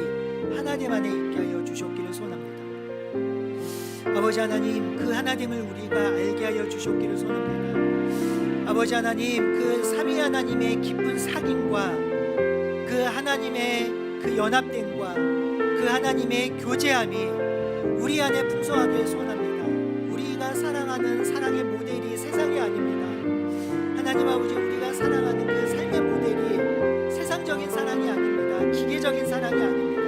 하나님 안에 있게 하여 주셨기를 소원합니다. 아버지 하나님, 그 하나님을 우리가 알게 하여 주셨기를 소원합니다. 아버지 하나님, 그 삼위 하나님의 깊은 사귐과 그 하나님의 그 연합됨과 그 하나님의 교제함이 우리 안에 풍성하게 소원합니다. 우리가 사랑하는 사랑의 모델이 세상이 아닙니다. 하나님 아버지, 우리가 사랑하는 그 삶의 모델이 세상적인 사랑이 아닙니다. 기계적인 사랑이 아닙니다.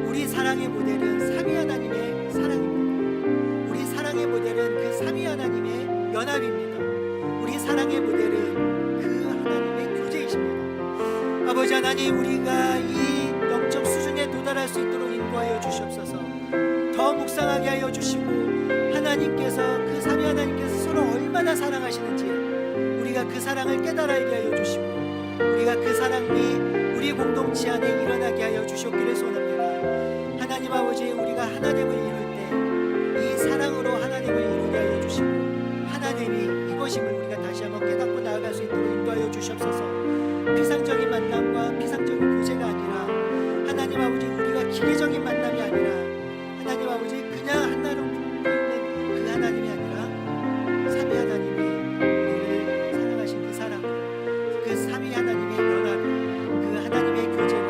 우리 사랑의 모델은 삼위 하나님의 사랑입니다. 우리 사랑의 모델은 그 삼위 하나님의 연합입니다. 우리 사랑의 모델은 그 하나님의 교제이십니다. 아버지 하나님, 우리가 이 영적 수준에 도달할 수 있도록 인도하여 주시옵소서. 더 묵상하게 하여 주시고, 하나님께서, 그 삼위 하나님께서 서로 얼마나 사랑하시는지 우리가 그 사랑을 깨달아 알게 하여 주시고, 우리가 그 사랑이 우리 공동체 안에 일어나게 하여 주셨기를 소원합니다. 하나님 아버지, 우리가 하나됨을 이룰 때 이 사랑으로 하나됨을 이루게 하여 주시고, 하나됨이 이것임을 우리가 다시 한번 깨닫고 나아갈 수 있도록 인도하여 주시옵소서. 피상적인 만남과 피상적인 교제가 아니라, 하나님 아버지, 우리가 기계적인 만남이 아니라, 하나님 아버지, 그냥 한나로 붙어 있는 그 하나님이 아니라 삼위 하나님이 우리를 사랑하신 그 사랑, 그 삼위 하나님의 연합, 그 하나님의 교제와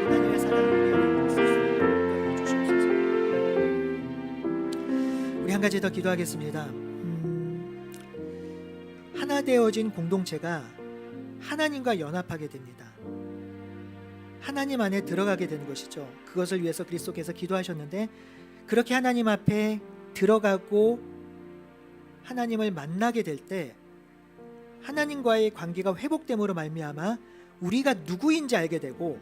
하나님의 사랑을 우리가 쓸 수 있도록 주시옵소서. 우리 한 가지 더 기도하겠습니다. 하나 되어진 공동체가 하나님과 연합하게 됩니다. 하나님 안에 들어가게 되는 것이죠. 그것을 위해서 그리스도께서 기도하셨는데, 그렇게 하나님 앞에 들어가고 하나님을 만나게 될 때 하나님과의 관계가 회복됨으로 말미암아 우리가 누구인지 알게 되고,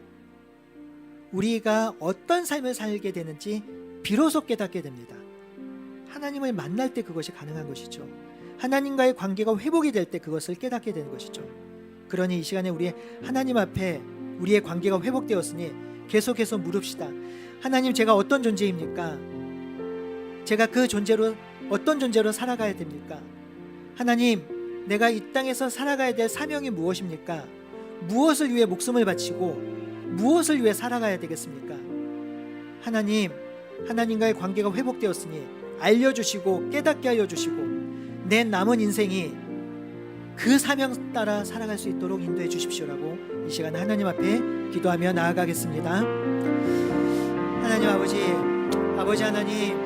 우리가 어떤 삶을 살게 되는지 비로소 깨닫게 됩니다. 하나님을 만날 때 그것이 가능한 것이죠. 하나님과의 관계가 회복이 될 때 그것을 깨닫게 되는 것이죠. 그러니 이 시간에 우리 하나님 앞에 우리의 관계가 회복되었으니 계속해서 물읍시다. 하나님, 제가 어떤 존재입니까? 제가 그 존재로, 어떤 존재로 살아가야 됩니까? 하나님, 내가 이 땅에서 살아가야 될 사명이 무엇입니까? 무엇을 위해 목숨을 바치고 무엇을 위해 살아가야 되겠습니까? 하나님, 하나님과의 관계가 회복되었으니 알려주시고 깨닫게 하여 주시고, 내 남은 인생이 그 사명 따라 살아갈 수 있도록 인도해 주십시오라고 이 시간에 하나님 앞에 기도하며 나아가겠습니다. 하나님 아버지, 아버지 하나님,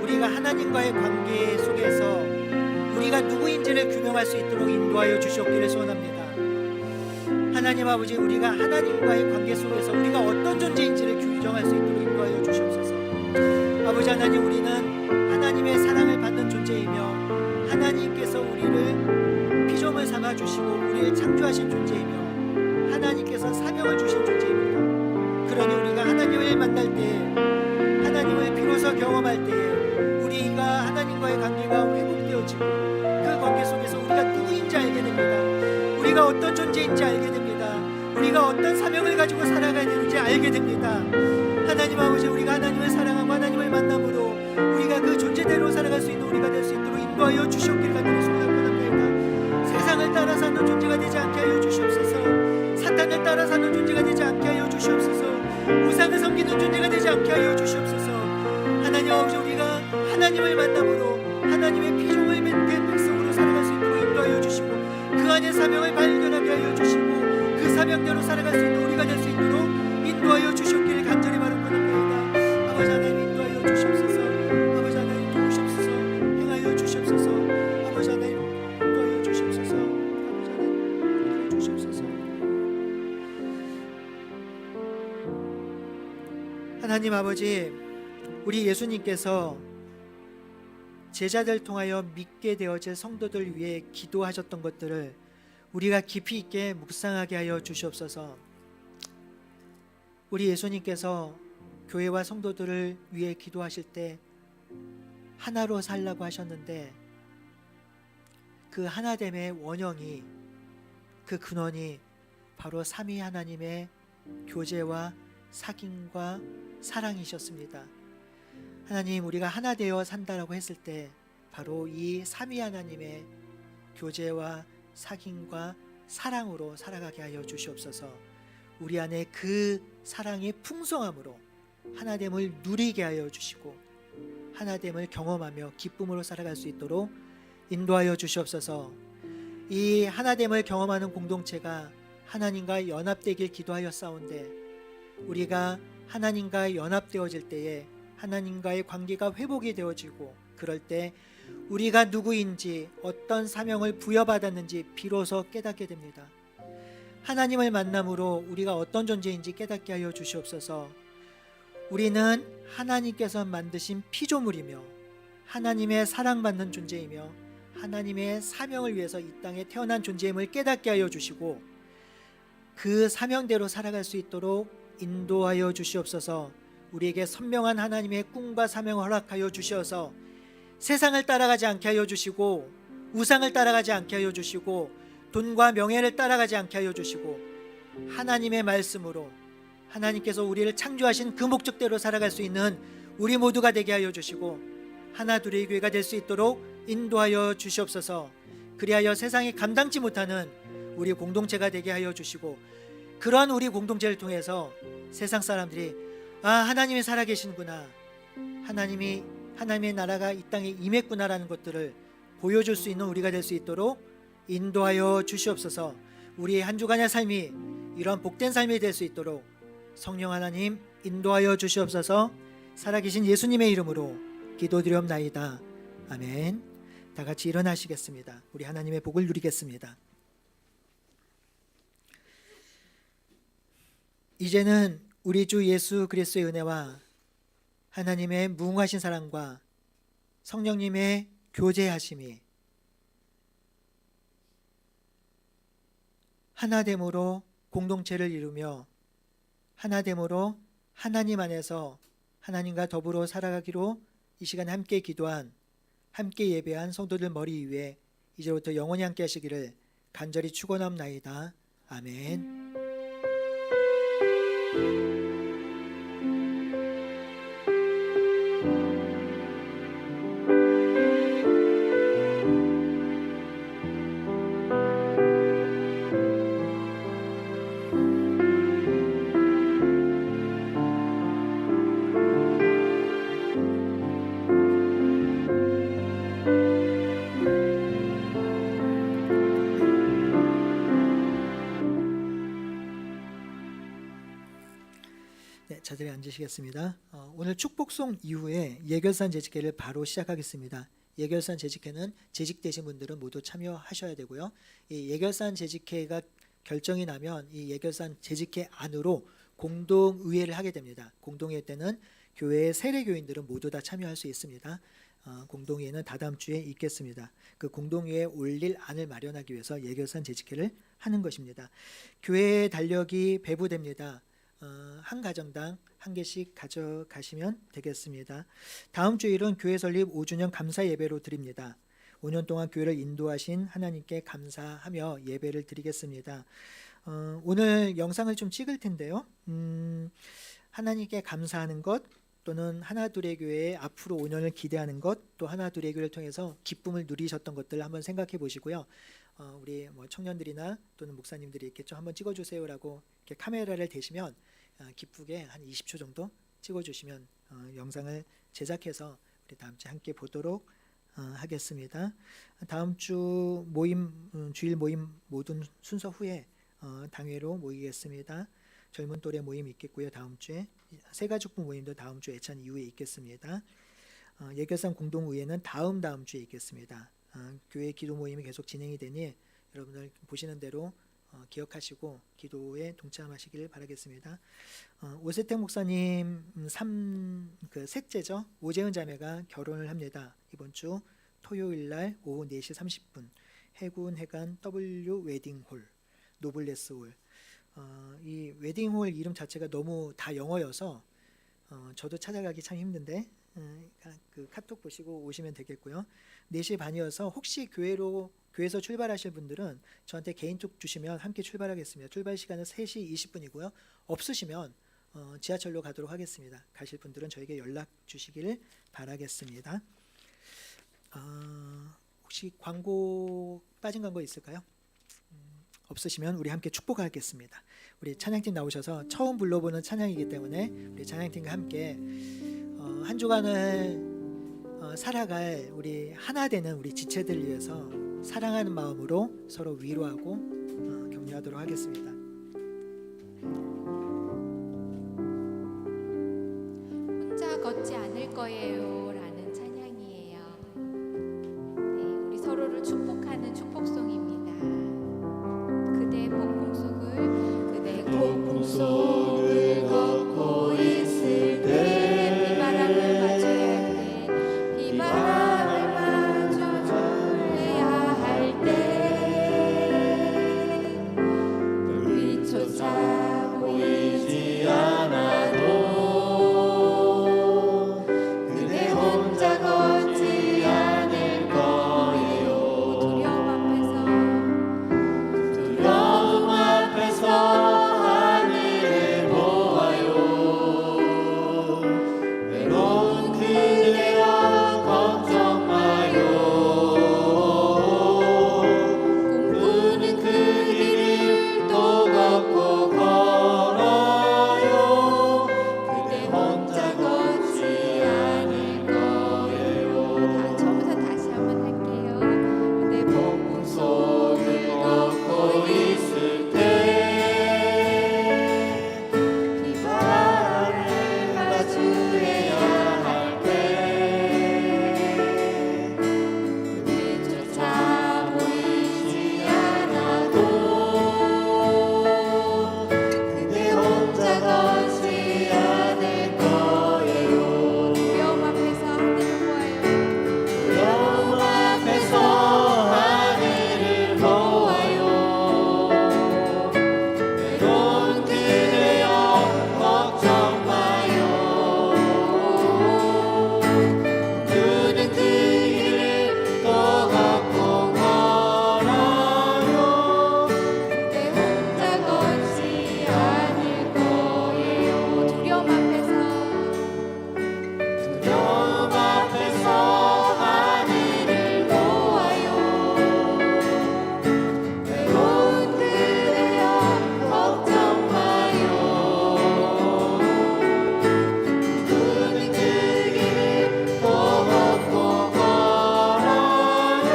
우리가 하나님과의 관계 속에서 우리가 누구인지를 규명할 수 있도록 인도하여 주시옵기를 소원합니다. 하나님 아버지, 우리가 하나님과의 관계 속에서 우리가 어떤 존재인지를 규정할 수 있도록 인도하여 주시옵소서. 아버지 하나님, 우리는 하나님의 사랑을 받는 존재이며, 하나님께서 우리를 피조물 삼아 주시고 우리를 창조하신 존재이며, 하나님께서 사명을 주신 존재입니다. 그러니 우리가 하나님을 만날 때, 하나님을 비로소 경험할 때 우리가 하나님과의 관계가 회복되어지고, 그 관계 속에서 우리가 누구인지 알게 됩니다. 우리가 어떤 존재인지 알게 됩니다. 우리가 어떤 사명을 가지고 살아가야 되는지 알게 됩니다. 하나님 아버지, 우리가 하나님을 사랑하고 하나님을 만남으로 우리가 그 존재대로 살아갈 수 있는 우리가 될 수 있도록 인도하여 주시옵기를 간절히 소원합니다. 세상을 따라 사는 존재가 되지 않게 하여 주시옵소서. 사탄을 따라 사는 존재가 되지 않게 하여 주시옵소서. 우상을 섬기는 존재가 되지 않게 하여 주시옵소서. 하나님 아버지, 우리가 하나님을 만남으로 하나님의 피조물 된 백성으로 살아갈 수 있도록 인도하여 주시고, 그 안에 사명을 발견하게 하여 주시고, 그 사명대로 살아갈 수 있는 우리가 될 수 있도록 인도하여 주시옵기를 간절히 바랍니다. 아버지 하나님, 인도하여 주시옵소서. 아버지 하나님, 도우시옵소서. 행하여 주시옵소서. 아버지 하나님, 인도하여 주시옵소서. 아버지 하나님, 인도하여 주시옵소서. 하나님 아버지, 우리 예수님께서 제자들 통하여 믿게 되어질 성도들 위해 기도하셨던 것들을 우리가 깊이 있게 묵상하게 하여 주시옵소서. 우리 예수님께서 교회와 성도들을 위해 기도하실 때 하나로 살라고 하셨는데, 그 하나됨의 원형이, 그 근원이 바로 삼위 하나님의 교제와 사귐과 사랑이셨습니다. 하나님, 우리가 하나 되어 산다라고 했을 때 바로 이 삼위 하나님의 교제와 사귐과 사랑으로 살아가게 하여 주시옵소서. 우리 안에 그 사랑의 풍성함으로 하나됨을 누리게 하여 주시고, 하나됨을 경험하며 기쁨으로 살아갈 수 있도록 인도하여 주시옵소서. 이 하나됨을 경험하는 공동체가 하나님과 연합되길 기도하였사온데 우리가 하나님과 연합되어질 때에 하나님과의 관계가 회복이 되어지고 그럴 때 우리가 누구인지 어떤 사명을 부여받았는지 비로소 깨닫게 됩니다. 하나님을 만남으로 우리가 어떤 존재인지 깨닫게 하여 주시옵소서. 우리는 하나님께서 만드신 피조물이며 하나님의 사랑받는 존재이며 하나님의 사명을 위해서 이 땅에 태어난 존재임을 깨닫게 하여 주시고 그 사명대로 살아갈 수 있도록 인도하여 주시옵소서. 우리에게 선명한 하나님의 꿈과 사명을 허락하여 주셔서 세상을 따라가지 않게 하여 주시고 우상을 따라가지 않게 하여 주시고 돈과 명예를 따라가지 않게 하여 주시고 하나님의 말씀으로 하나님께서 우리를 창조하신 그 목적대로 살아갈 수 있는 우리 모두가 되게 하여 주시고 하나 둘의 교회가 될 수 있도록 인도하여 주시옵소서. 그리하여 세상이 감당치 못하는 우리 공동체가 되게 하여 주시고 그러한 우리 공동체를 통해서 세상 사람들이 하나님이 살아계시는구나, 하나님의 나라가 이 땅에 임했구나라는 것들을 보여줄 수 있는 우리가 될 수 있도록 인도하여 주시옵소서. 우리의 한 주간의 삶이 이러한 복된 삶이 될 수 있도록 성령 하나님 인도하여 주시옵소서. 살아계신 예수님의 이름으로 기도드리옵나이다. 아멘. 다 같이 일어나시겠습니다. 우리 하나님의 복을 누리겠습니다. 이제는 우리 주 예수 그리스도의 은혜와 하나님의 무궁하신 사랑과 성령님의 교제하심이 하나됨으로 공동체를 이루며 하나됨으로 하나님 안에서 하나님과 더불어 살아가기로 이 시간에 함께 기도한 함께 예배한 성도들 머리 위에 이제부터 영원히 함께 하시기를 간절히 축원합나이다. 아멘. 자리에 앉으시겠습니다. 오늘 축복송 이후에 예결산 재직회를 바로 시작하겠습니다. 예결산 재직회는 재직되신 분들은 모두 참여하셔야 되고요. 이 예결산 재직회가 결정이 나면 이 예결산 재직회 안으로 공동의회를 하게 됩니다. 공동의회 때는 교회의 세례교인들은 모두 다 참여할 수 있습니다. 공동의회는 다다음 주에 있겠습니다. 그 공동의회에 올릴 안을 마련하기 위해서 예결산 재직회를 하는 것입니다. 교회의 달력이 배부됩니다. 한 가정당 한 개씩 가져가시면 되겠습니다. 다음 주일은 교회 설립 5주년 감사 예배로 드립니다. 5년 동안 교회를 인도하신 하나님께 감사하며 예배를 드리겠습니다. 오늘 영상을 좀 찍을 텐데요. 하나님께 감사하는 것 또는 하나둘의 교회에 앞으로 5년을 기대하는 것 또 하나둘의 교회를 통해서 기쁨을 누리셨던 것들을 한번 생각해 보시고요. 우리 청년들이나 또는 목사님들이 이렇게 좀 한번 찍어주세요라고 이렇게 카메라를 대시면 기쁘게 한 20초 정도 찍어주시면 영상을 제작해서 우리 다음 주에 함께 보도록 하겠습니다. 다음 주 모임 주일 모임 모든 순서 후에 당회로 모이겠습니다. 젊은 또래 모임 있겠고요. 다음 주에 새가족부 모임도 다음 주 애찬 이후에 있겠습니다. 예결산 공동의회는 다음 주에 있겠습니다. 교회 기도 모임이 계속 진행이 되니 여러분들 보시는 대로 기억하시고 기도에 동참하시길 바라겠습니다. 오세택 목사님 셋째죠. 오재은 자매가 결혼을 합니다. 이번 주 토요일 날 오후 4시 30분 해군 해관 W 웨딩홀 노블레스홀. 이 웨딩홀 이름 자체가 너무 다 영어여서 저도 찾아가기 참 힘든데 그 카톡 보시고 오시면 되겠고요. 4시 반이어서 혹시 교회에서 출발하실 분들은 저한테 개인톡 주시면 함께 출발하겠습니다. 출발 시간은 3시 20분이고요. 없으시면 지하철로 가도록 하겠습니다. 가실 분들은 저에게 연락 주시기를 바라겠습니다. 혹시 빠진 광고 있을까요? 없으시면 우리 함께 축복하겠습니다. 우리 찬양팀 나오셔서 처음 불러보는 찬양이기 때문에 우리 찬양팀과 함께 한 주간을 살아갈 우리 하나 되는 우리 지체들 위해서 사랑하는 마음으로 서로 위로하고 격려하도록 하겠습니다.
혼자 걷지 않을 거예요 라는 찬양이에요. 네, 우리 서로를 축복하는 축복송입니다. 그대 폭풍 속을 걷고 있을 때 비바람을 맞춰야 할 때 비바람을 맞춰줘야 할 때 빛조차 보이지 않아도 그대 혼자 걷지 않을 거예요. 두려움 앞에서 하늘을 보아요. 외로운 그대여 걱정 마요. 꿈꾸는 그 길을 또 걷고 걸어요. 그대 혼자 걷지 않을 거예요. 처음부터 다시 한번 할게요. 그대 폭풍 속을 걷고 있을 때 비바람을 마주해야 할 때 빛조차 보이지 않아도 그대 혼자 걷지 않을 거예요. 두려움 앞에서 하늘을 보아요. 두려움 앞에서 하늘을 보아요. 외로운 그대여 걱정 마요. 꿈꾸는 그 길을 또 걷고 걸어요. 그대 혼자 걷지 않을 거예요. 두려움 앞에서 하늘을 보아요. 외로운 그대여 걱정 마요. 꿈꾸는 그 길을 또 걷고 걸어요.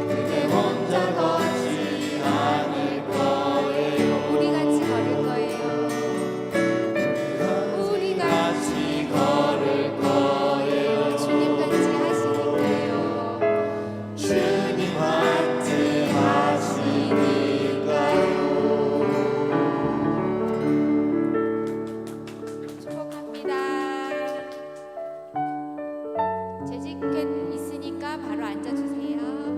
그대 혼자 걷지 않을 거예요. 우리 같이 걸을 거예요. 우리 같이 걸을 거예요. 주님 같이 하시니까요. 주님 같이 하시니까요. 축복합니다. 재직은 있으니까 바로 앉아주세요.